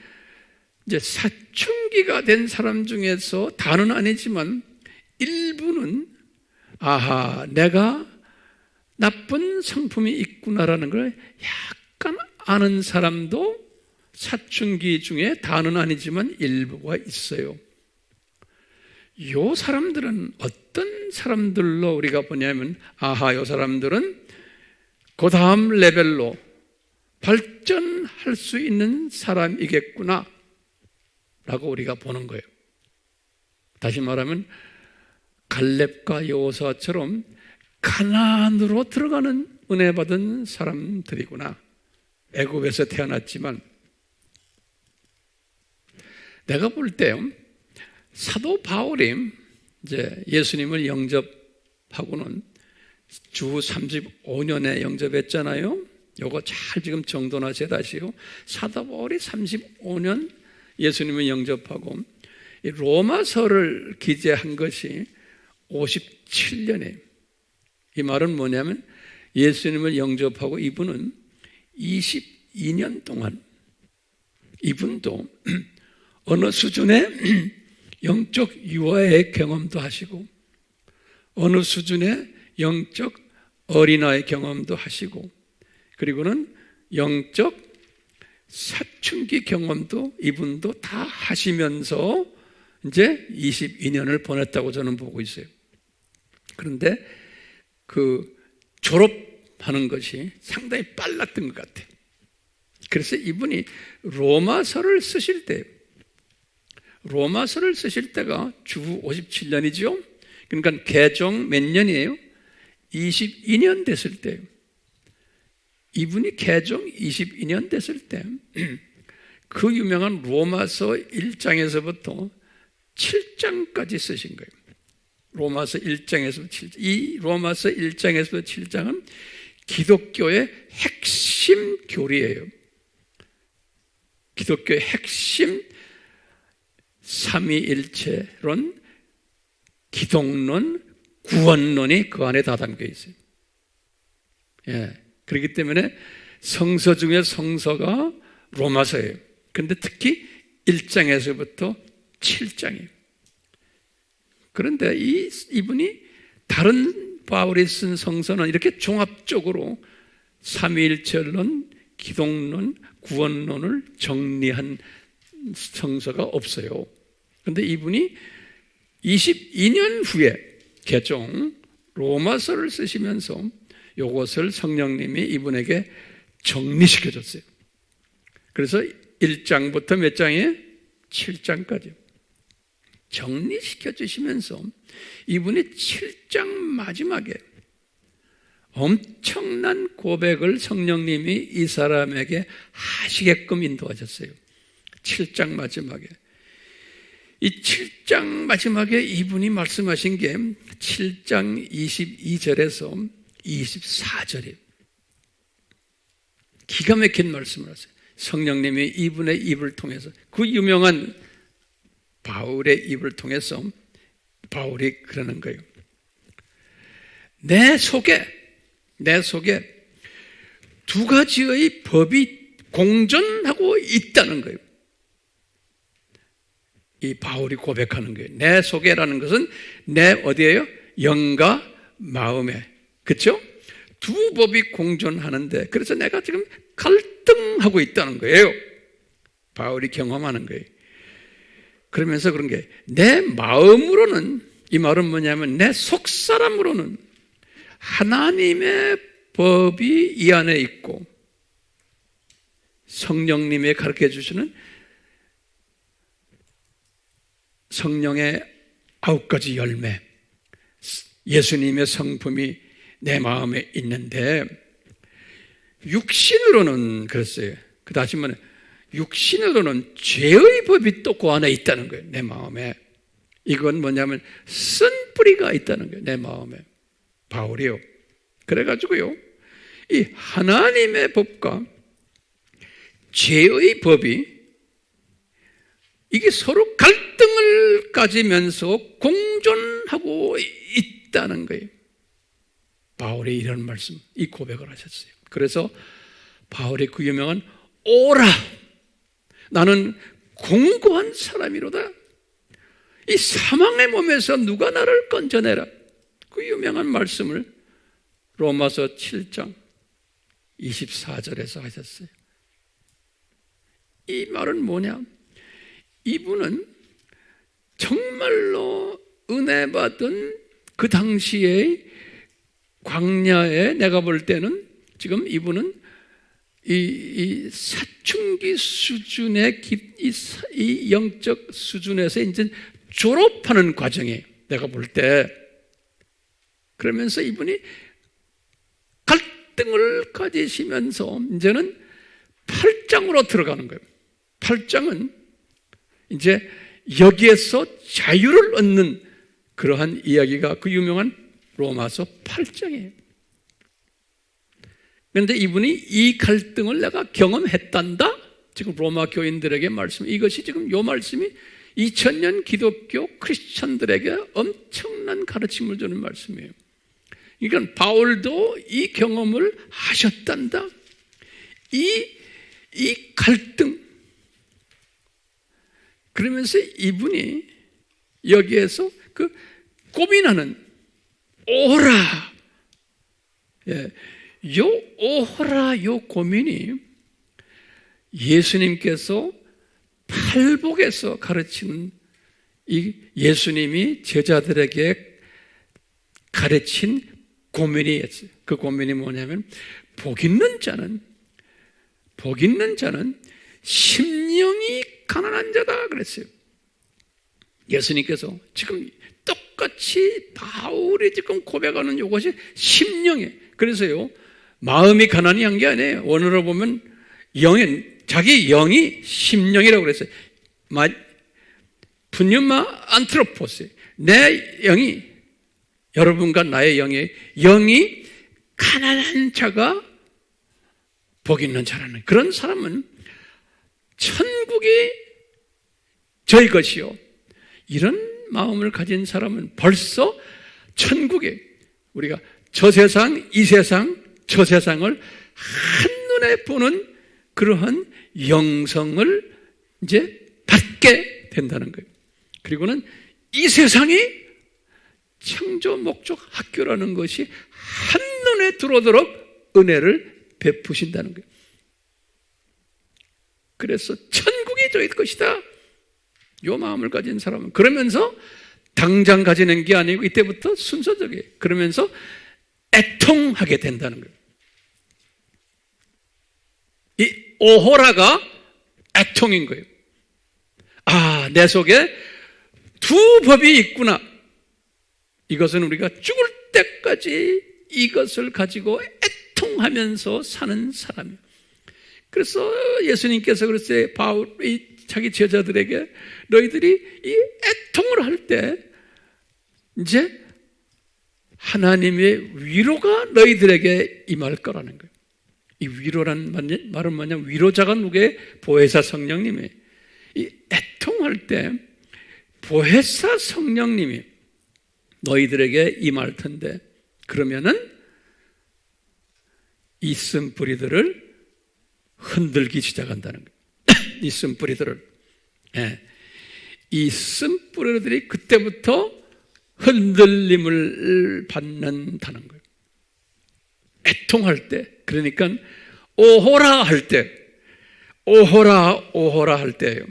이제 사춘기가 된 사람 중에서 다는 아니지만 일부는, 아하, 내가 나쁜 성품이 있구나라는 걸 약간 아는 사람도 사춘기 중에 다는 아니지만 일부가 있어요. 이 사람들은 어떤 사람들로 우리가 보냐면, 아하, 이 사람들은 그 다음 레벨로 발전할 수 있는 사람이겠구나 라고 우리가 보는 거예요. 다시 말하면 갈렙과 여호수아처럼 가나안으로 들어가는 은혜 받은 사람들이구나. 애굽에서 태어났지만 내가 볼 때 사도 바울이 이제 예수님을 영접하고는 주 35년에 영접했잖아요. 요거 잘 지금 정돈하셔야 하시고, 사도 바울이 35년 예수님을 영접하고 이 로마서를 기재한 것이 57년에, 이 말은 뭐냐면 예수님을 영접하고 이분은 22년 동안 이분도 어느 수준의 영적 유아의 경험도 하시고 어느 수준의 영적 어린아이의 경험도 하시고 그리고는 영적 사춘기 경험도 이분도 다 하시면서 이제 22년을 보냈다고 저는 보고 있어요. 그런데 그 졸업하는 것이 상당히 빨랐던 것 같아요. 그래서 이분이 로마서를 쓰실 때가 주 57년이죠. 그러니까 개정 몇 년이에요? 22년 됐을 때예요. 이분이 개정 22년 됐을 때 그 유명한 로마서 1장에서부터 7장까지 쓰신 거예요. 로마서 1장에서 7장. 이 로마서 1장에서 7장은 기독교의 핵심 교리예요. 기독교의 핵심 삼위일체론, 기독론, 구원론이 그 안에 다 담겨 있어요. 예. 그렇기 때문에 성서 중에 성서가 로마서예요. 그런데 특히 1장에서부터 7장이에요. 그런데 이분이 다른 바울이 쓴 성서는 이렇게 종합적으로 삼위일체론, 기독론, 구원론을 정리한 성서가 없어요. 그런데 이분이 22년 후에 개정 로마서를 쓰시면서 이것을 성령님이 이분에게 정리시켜줬어요. 그래서 1장부터 몇 장에? 7장까지 정리시켜 주시면서 이분이 7장 마지막에 엄청난 고백을 성령님이 이 사람에게 하시게끔 인도하셨어요. 7장 마지막에. 이 7장 마지막에 이분이 말씀하신 게 7장 22절에서 24절이에요. 기가 막힌 말씀을 하세요. 성령님이 이분의 입을 통해서, 그 유명한 바울의 입을 통해서 바울이 그러는 거예요. 내 속에 두 가지의 법이 공존하고 있다는 거예요. 이 바울이 고백하는 거예요. 내 속에라는 것은 내 어디예요? 영과 마음에. 그렇죠? 두 법이 공존하는데, 그래서 내가 지금 갈등하고 있다는 거예요. 바울이 경험하는 거예요. 그러면서 그런 게, 내 마음으로는, 이 말은 뭐냐면 내 속사람으로는 하나님의 법이 이 안에 있고 성령님이 가르쳐 주시는 성령의 9가지 열매, 예수님의 성품이 내 마음에 있는데, 육신으로는 그랬어요. 다시 말해, 육신으로는 죄의 법이 또 그 안에 있다는 거예요. 내 마음에. 이건 뭐냐면 쓴뿌리가 있다는 거예요. 내 마음에. 바울이요. 그래가지고요, 이 하나님의 법과 죄의 법이 이게 서로 갈등을 가지면서 공존하고 있다는 거예요. 바울이 이런 말씀, 이 고백을 하셨어요. 그래서 바울이 그 유명한 오라, 나는 공고한 사람이로다, 이 사망의 몸에서 누가 나를 건져내라, 그 유명한 말씀을 로마서 7장 24절에서 하셨어요. 이 말은 뭐냐? 이분은 정말로 은혜 받은 그 당시에 광야에, 내가 볼 때는 지금 이분은 이 사춘기 수준의 이 영적 수준에서 이제 졸업하는 과정이에요. 내가 볼 때. 그러면서 이분이 갈등을 가지시면서 이제는 8장으로 들어가는 거예요. 8장은 이제 여기에서 자유를 얻는 그러한 이야기가 그 유명한 로마서 8장이에요. 그런데 이분이 이 갈등을 내가 경험했단다? 지금 로마 교인들에게 말씀, 이것이 지금 요 말씀이 2000년 기독교 크리스천들에게 엄청난 가르침을 주는 말씀이에요. 그러니까 바울도 이 경험을 하셨단다. 이 갈등. 그러면서 이분이 여기에서 그 고민하는 오호라. 예, 요 오호라 요 고민이 예수님께서 팔복에서 가르치는 이 예수님이 제자들에게 가르친 고민이었어요. 그 고민이 뭐냐면 복 있는 자는 심령이 가난한 자다 그랬어요. 예수님께서 지금 똑같이 바울이 지금 고백하는 이것이 심령에, 그래서요 마음이 가난한 게 아니에요. 원어로 보면 자기 영이 심령이라고 그랬어요. 푸뉴마 안트로포스, 내 영이, 여러분과 나의 영이 가난한 자가 복 있는 자라는, 그런 사람은 천국이 저희 것이요, 이런 마음을 가진 사람은 벌써 천국에, 우리가 저 세상, 이 세상, 저 세상을 한눈에 보는 그러한 영성을 이제 받게 된다는 거예요. 그리고는 이 세상이 창조 목적 학교라는 것이 한눈에 들어오도록 은혜를 베푸신다는 거예요. 그래서 천국이 저희 것이다, 이 마음을 가진 사람은, 그러면서 당장 가지는 게 아니고 이때부터 순서적이에요. 그러면서 애통하게 된다는 거예요. 이 오호라가 애통인 거예요. 아, 내 속에 두 법이 있구나. 이것은 우리가 죽을 때까지 이것을 가지고 애통하면서 사는 사람이에요. 그래서 예수님께서 그랬어요. 바울이 자기 제자들에게 너희들이 이 애통을 할 때 이제 하나님의 위로가 너희들에게 임할 거라는 거예요. 이 위로란 말은 뭐냐면 위로자가 누구예요? 보혜사 성령님이에요. 이 애통할 때 보혜사 성령님이 너희들에게 임할 텐데, 그러면은 이 쓴뿌리들을 흔들기 시작한다는 거예요. 이 쓴뿌리들을. 예. 이 쓴뿌리들이 그때부터 흔들림을 받는다는 거예요. 애통할 때, 그러니까 오호라 할 때, 오호라 할 때예요.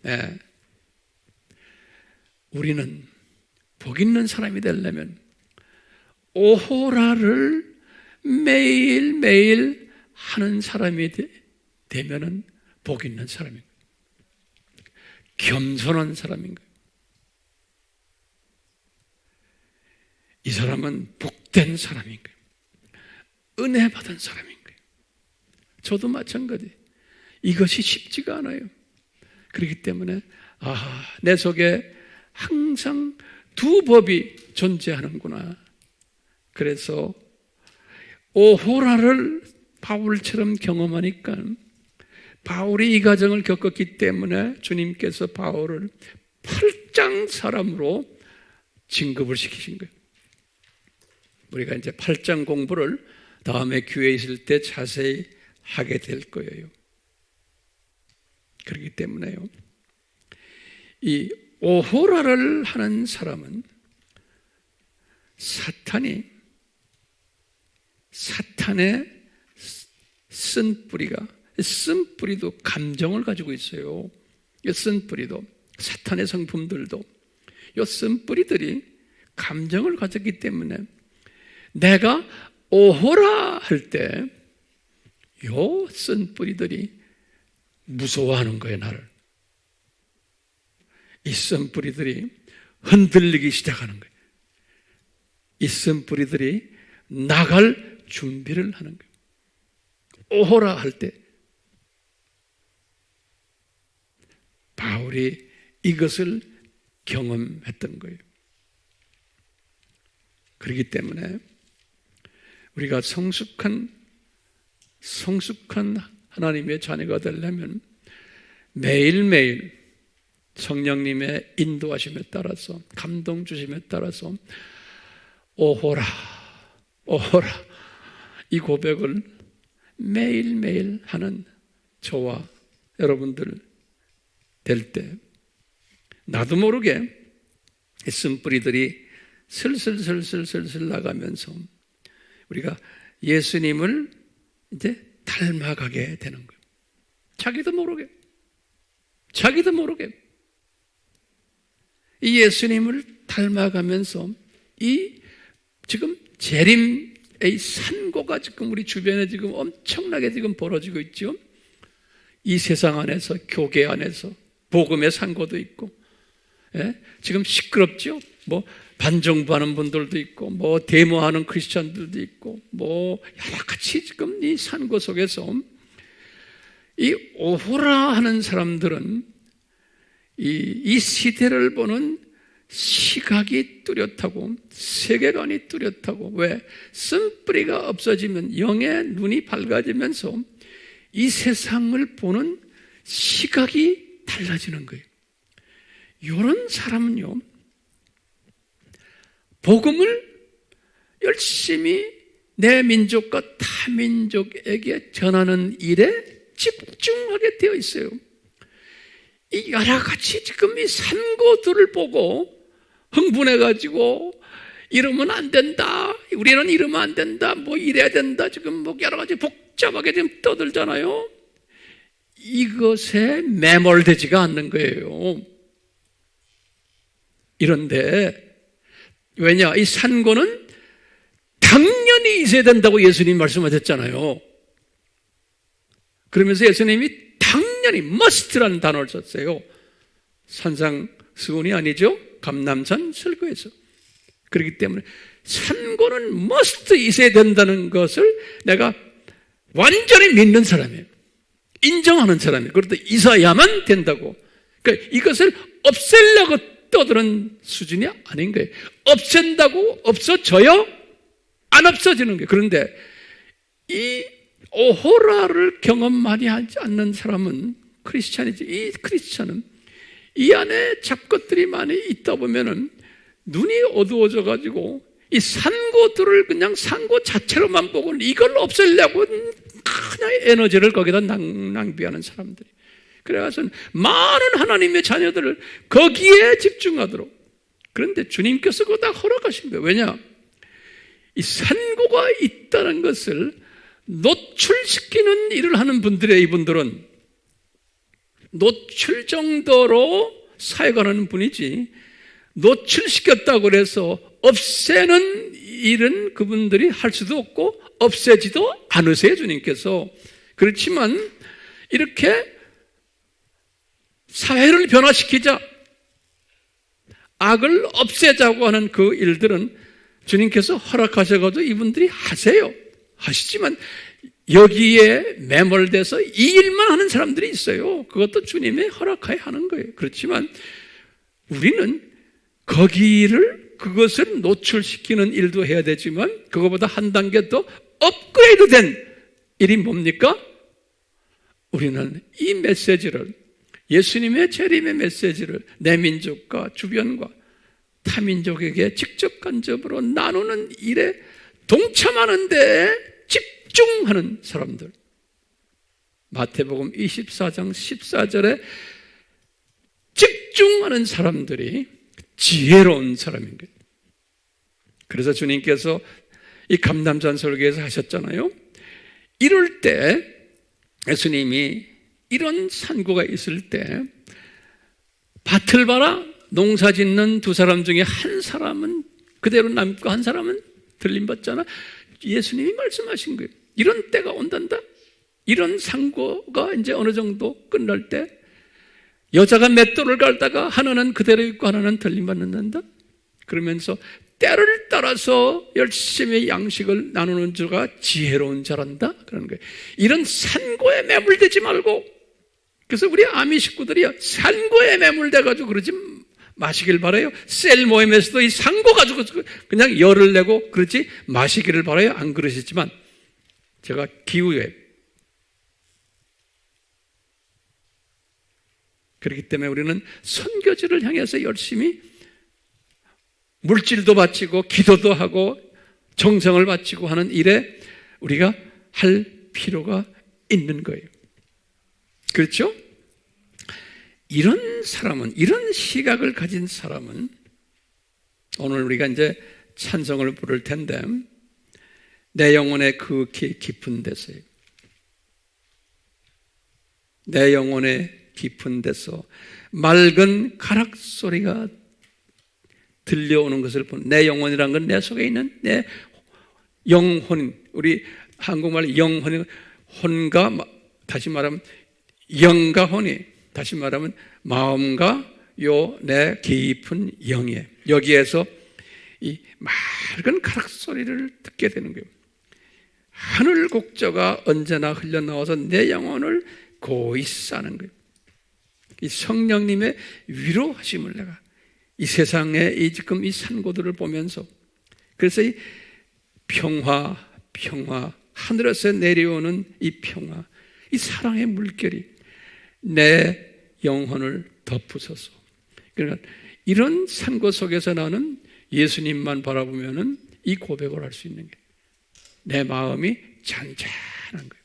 예. 우리는 복 있는 사람이 되려면 오호라를 매일매일 하는 사람이 되면은 복 있는 사람인 거예요. 겸손한 사람인 거예요. 이 사람은 복된 사람인 거예요. 은혜 받은 사람인 거예요. 저도 마찬가지. 이것이 쉽지가 않아요. 그렇기 때문에 내 속에 항상 두 법이 존재하는구나. 그래서 오호라를 바울처럼 경험하니까, 바울이 이 과정을 겪었기 때문에 주님께서 바울을 8장 사람으로 진급을 시키신 거예요. 우리가 이제 8장 공부를 다음에 교회에 있을 때 자세히 하게 될 거예요. 그렇기 때문에요, 이 오호라를 하는 사람은 사탄의 쓴뿌리도 감정을 가지고 있어요. 이 쓴뿌리도, 사탄의 성품들도, 이 쓴뿌리들이 감정을 가졌기 때문에 내가 오호라 할 때 이 쓴뿌리들이 무서워하는 거예요, 나를. 이 쓴뿌리들이 흔들리기 시작하는 거예요. 이 쓴뿌리들이 나갈 준비를 하는 거예요. 오호라 할 때 바울이 바울이 이것을 경험했던 거예요. 그렇기 때문에 우리가 성숙한 하나님의 자녀가 되려면 매일매일 성령님의 인도하심에 따라서, 감동 주심에 따라서 오호라 이 고백을 매일매일 하는 저와 여러분들 될 때 나도 모르게 쓴뿌리들이 슬슬 나가면서 우리가 예수님을 이제 닮아가게 되는 거예요. 자기도 모르게 이 예수님을 닮아가면서 이 지금 재림의 산고가 지금 우리 주변에 지금 엄청나게 지금 벌어지고 있죠. 이 세상 안에서, 교계 안에서 복음의 산고도 있고, 예? 지금 시끄럽죠. 뭐 반정부하는 분들도 있고, 뭐 데모하는 크리스천들도 있고, 뭐 여러 가지 지금 이 산고 속에서 이 오호라 하는 사람들은 이 시대를 보는 시각이 뚜렷하고 세계관이 뚜렷하고, 왜? 쓴뿌리가 없어지면 영의 눈이 밝아지면서 이 세상을 보는 시각이 달라지는 거예요. 이런 사람은요, 복음을 열심히 내 민족과 타 민족에게 전하는 일에 집중하게 되어 있어요. 이 여러 가지 지금 이 산고들을 보고 흥분해가지고 이러면 안 된다, 우리는 이러면 안 된다, 뭐 이래야 된다, 지금 뭐 여러 가지 복잡하게 지금 떠들잖아요. 이것에 매몰되지가 않는 거예요. 이런데 왜냐? 이 산고는 당연히 있어야 된다고 예수님 말씀하셨잖아요. 그러면서 예수님이 당연히 must라는 단어를 썼어요. 산상수훈이 아니죠. 감남산 설교에서. 그렇기 때문에 산고는 must 있어야 된다는 것을 내가 완전히 믿는 사람이에요. 인정하는 사람이에요. 그래도 있어야만 된다고. 그러니까 이것을 없애려고 떠드는 수준이 아닌 거예요. 없앤다고 없어져요? 안 없어지는 거예요. 그런데 이 오호라를 경험 많이 하지 않는 사람은 크리스찬이지. 이 크리스찬은 이 안에 잡것들이 많이 있다 보면은 눈이 어두워져 가지고 이 산고들을 그냥 산고 자체로만 보고 이걸 없애려고 그냥 에너지를 거기다 낭비하는 사람들이. 그래서 많은 하나님의 자녀들을 거기에 집중하도록. 그런데 주님께서 그거 다 허락하신 거예요. 왜냐? 이 산고가 있다는 것을 노출시키는 일을 하는 분들의, 이분들은 노출 정도로 사역하는 분이지, 노출시켰다고 해서 없애는 일은 그분들이 할 수도 없고 없애지도 않으세요, 주님께서. 그렇지만 이렇게 사회를 변화시키자, 악을 없애자고 하는 그 일들은 주님께서 허락하셔가지고 이분들이 하시지만 여기에 매몰돼서 이 일만 하는 사람들이 있어요. 그것도 주님의 허락하에 하는 거예요. 그렇지만 우리는 그것을 노출시키는 일도 해야 되지만 그것보다 한 단계 더 업그레이드 된 일이 뭡니까? 우리는 이 메시지를, 예수님의 재림의 메시지를 내 민족과 주변과 타민족에게 직접 간접으로 나누는 일에 동참하는 데 집중하는 사람들. 마태복음 24장 14절에 집중하는 사람들이 지혜로운 사람인 거예요. 그래서 주님께서 이 감남산 설교에서 하셨잖아요. 이럴 때 예수님이 이런 산고가 있을 때 밭을 봐라, 농사 짓는 두 사람 중에 한 사람은 그대로 남고 한 사람은 들림받잖아. 예수님이 말씀하신 거예요. 이런 때가 온단다. 이런 상고가 이제 어느 정도 끝날 때 여자가 맷돌을 갈다가 하나는 그대로 있고 하나는 들림받는다. 그러면서 때를 따라서 열심히 양식을 나누는 자가 지혜로운 자란다. 그러는 거예요. 이런 산고에 매몰되지 말고, 그래서 우리 아미 식구들이 산고에 매몰돼가지고 그러지 마시길 바라요. 셀 모임에서도 이 산고 가지고 그냥 열을 내고 그러지 마시기를 바라요. 안 그러셨지만 제가 기후에 그렇기 때문에 우리는 선교지를 향해서 열심히 물질도 바치고 기도도 하고 정성을 바치고 하는 일에 우리가 할 필요가 있는 거예요. 그렇죠? 이런 사람은, 이런 시각을 가진 사람은 오늘 우리가 이제 찬송을 부를 텐데 내 영혼의 그 깊은 데서요. 내 영혼의 깊은 데서 맑은 가락 소리가 들려오는 것을 보는, 내 영혼이란 건 내 속에 있는 내 영혼, 우리 한국말 영혼이 혼과, 다시 말하면 영과 혼이, 다시 말하면 마음과 요 내 깊은 영이에요. 여기에서 이 맑은 가락 소리를 듣게 되는 거예요. 하늘 곡조가 언제나 흘러나와서 내 영혼을 고이 싸는 거예요. 이 성령님의 위로하심을 내가 이 세상에 지금 이 산고들을 보면서, 그래서 이 평화 하늘에서 내려오는 이 평화, 이 사랑의 물결이 내 영혼을 덮으소서. 그러니까 이런 산고 속에서 나는 예수님만 바라보면은 이 고백을 할 수 있는 게 내 마음이 잔잔한 거예요.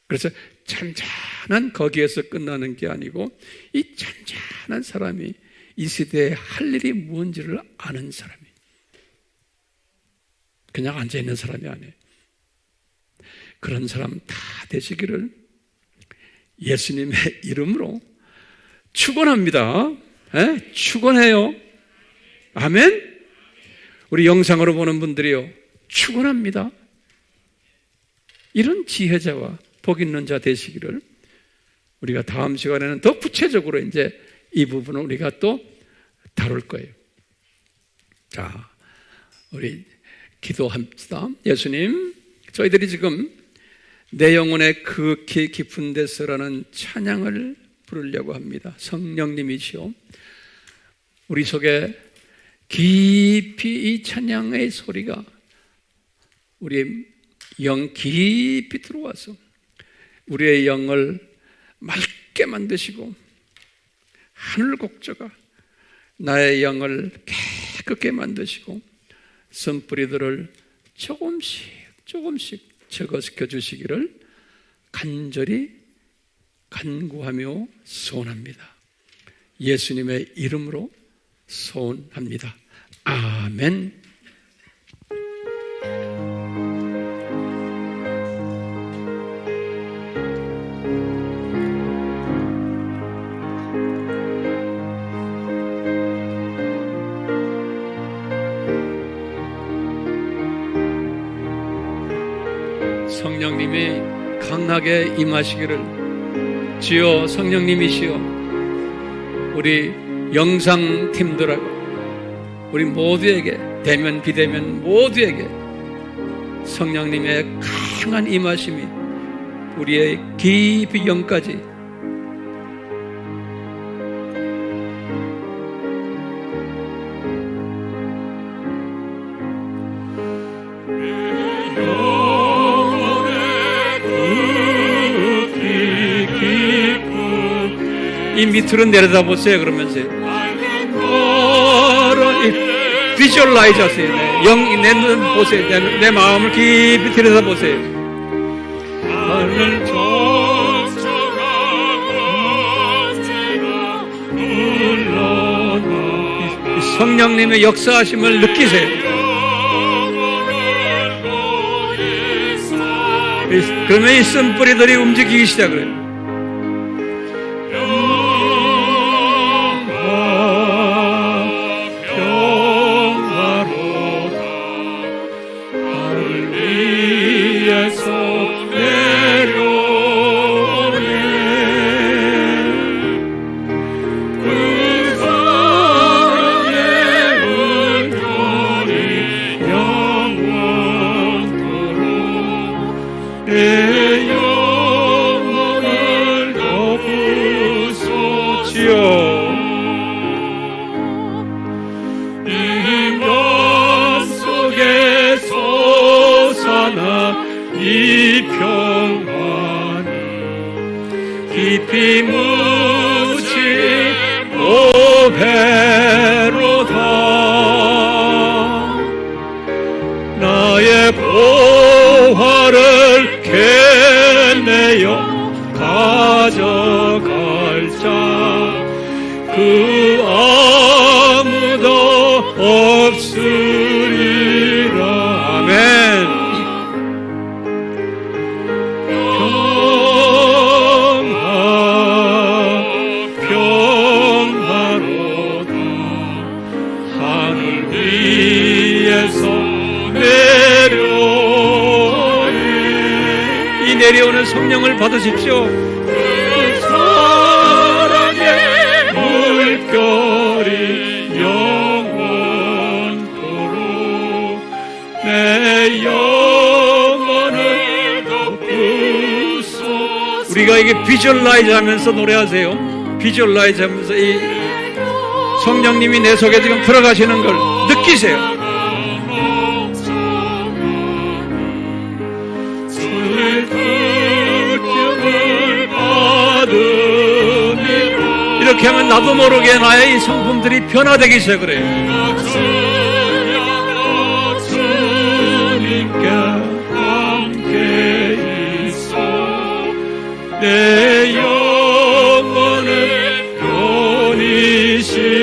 그래서 잔잔한 거기에서 끝나는 게 아니고 이 잔잔한 사람이 이 시대에 할 일이 무엇인지를 아는 사람이, 그냥 앉아있는 사람이 아니에요. 그런 사람 다 되시기를 예수님의 이름으로 축원합니다. 축원해요. 아멘. 우리 영상으로 보는 분들이요, 축원합니다. 이런 지혜자와 복 있는 자 되시기를 우리가 다음 시간에는 더 구체적으로 이제 이 부분을 우리가 또 다룰 거예요. 자, 우리 기도합시다. 예수님, 저희들이 지금 내 영혼의 그 깊은 데서라는 찬양을 부르려고 합니다. 성령님이시오, 우리 속에 깊이 이 찬양의 소리가 우리의 영 깊이 들어와서 우리의 영을 맑게 만드시고 하늘 곡조가 나의 영을 깨끗게 만드시고 선뿌리들을 조금씩 적어시켜 주시기를 간절히 간구하며 소원합니다. 예수님의 이름으로 소원합니다. 아멘. 성령님이 강하게 임하시기를, 주여 성령님이시여, 우리 영상팀들하고 우리 모두에게, 대면 비대면 모두에게 성령님의 강한 임하심이 우리의 깊이 영까지 이 밑으로 내려다보세요. 그러면서 비주얼라이즈 하세요. 내 눈 보세요. 내 마음을 깊이 들여다보세요. 성령님의 역사하심을 느끼세요. 그러면 이 쓴뿌리들이 움직이기 시작해요. 내 영혼을 주시오. 속에 솟아나 이 평안이 깊이 묻힌 보배로다. 나의 보화를 캐내어 가져갈 자 그 아무도 없으리라. 아멘. 평화로다. 하늘 위에서 내려오네. 이 내려오는 성령을 받으십시오. 물결이 영원토록 내 영혼을 덮으소서. 우리가 이게 비주얼라이즈 하면서 노래하세요. 비주얼라이즈 하면서 이 성령님이 내 속에 지금 들어가시는 걸 느끼세요. 이렇게 하면 나도 모르게 나의 이 성품들이 변화되기 시작을 해요. 주님께 함께 있어 내 영혼을 편히시네.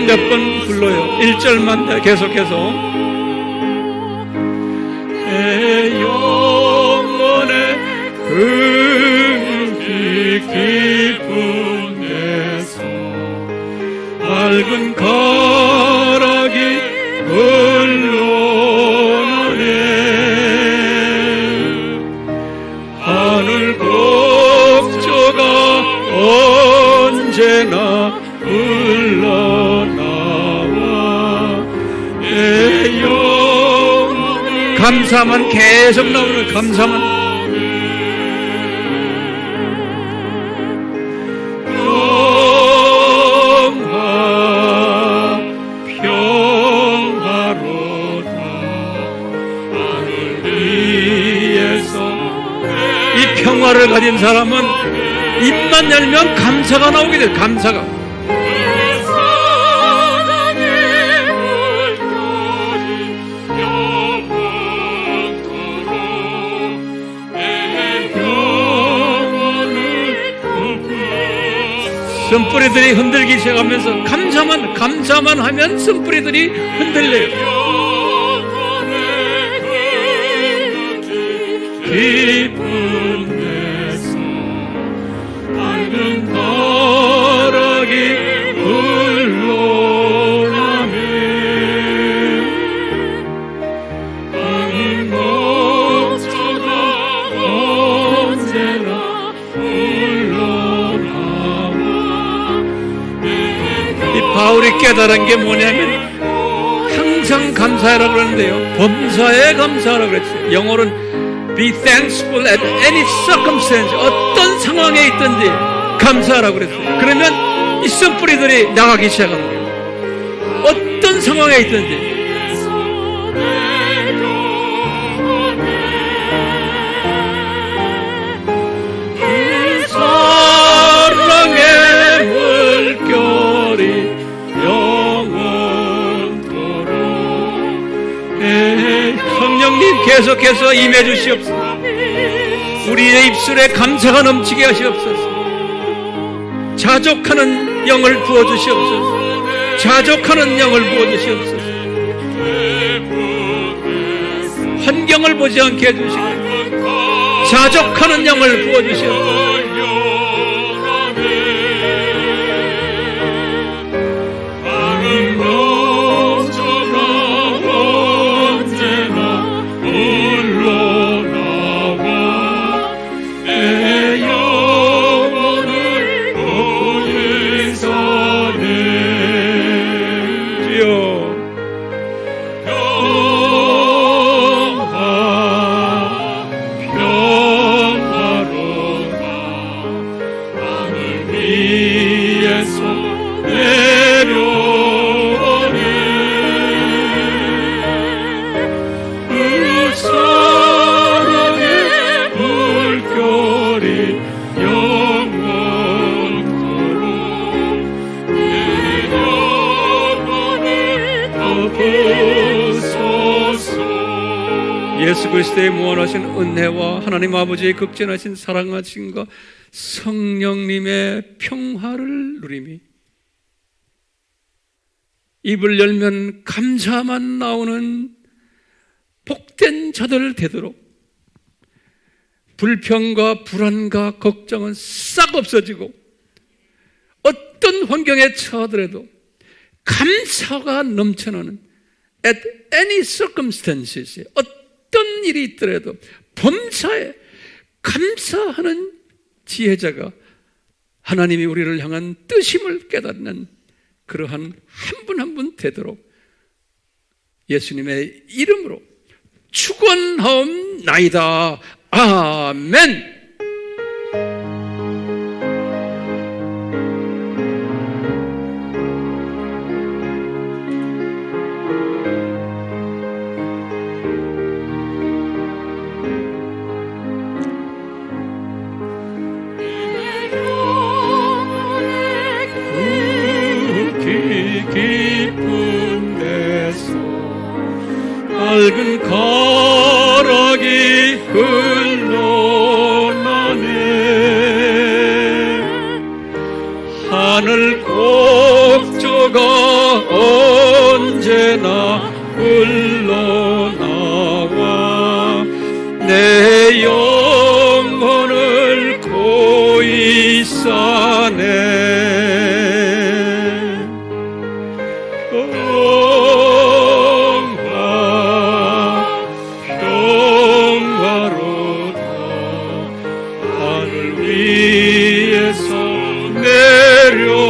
몇 번 불러요. 1절만 계속해서 내 영혼의 깊은 데서 맑은 가락이 흘러나네. 하늘 곡조가 언제나 감사만 계속 나오는 감사만. 평화로다. 하늘 위에서 이 평화를 가진 사람은 입만 열면 감사가 나오게 돼요. 감사가. 쓴뿌리들이 흔들기 시작하면서 감사만 하면 쓴뿌리들이 흔들려요. 깊은 데서 밝은 가락이 흘러나네. 밝은 목조가 언제나 바울이 깨달은 게 뭐냐면 항상 감사하라 그러는데요. 범사에 감사하라 그랬어요. 영어로는 be thankful at any circumstance. 어떤 상황에 있든지 감사하라 그랬어요. 그러면 이 쓴뿌리들이 나가기 시작하는 거예요. 어떤 상황에 있든지. 성령님 계속해서 임해 주시옵소서. 우리의 입술에 감사가 넘치게 하시옵소서. 자족하는 영을 부어주시옵소서. 자족하는 영을 부어주시옵소서. 환경을 보지 않게 해주시고 자족하는 영을 부어주시옵소서. 예수 그리스도의 무한하신 은혜와 하나님 아버지의 극진하신 사랑하심과 성령님의 평화를 누리미 입을 열면 감사만 나오는 복된 자들 되도록 불평과 불안과 걱정은 싹 없어지고 어떤 환경에 처하더라도 감사가 넘쳐나는 at any circumstances 어떤 일이 있더라도 범사에 감사하는 지혜자가 하나님이 우리를 향한 뜻임을 깨닫는 그러한 한 분 한 분 되도록 예수님의 이름으로 축원하옵나이다. 아멘. 깊은 데서 맑은 가락이 흘러나네. 하늘 곡조가 언제나 흘러나와 내 영혼을 고이 싸네. 하늘 위에서 내려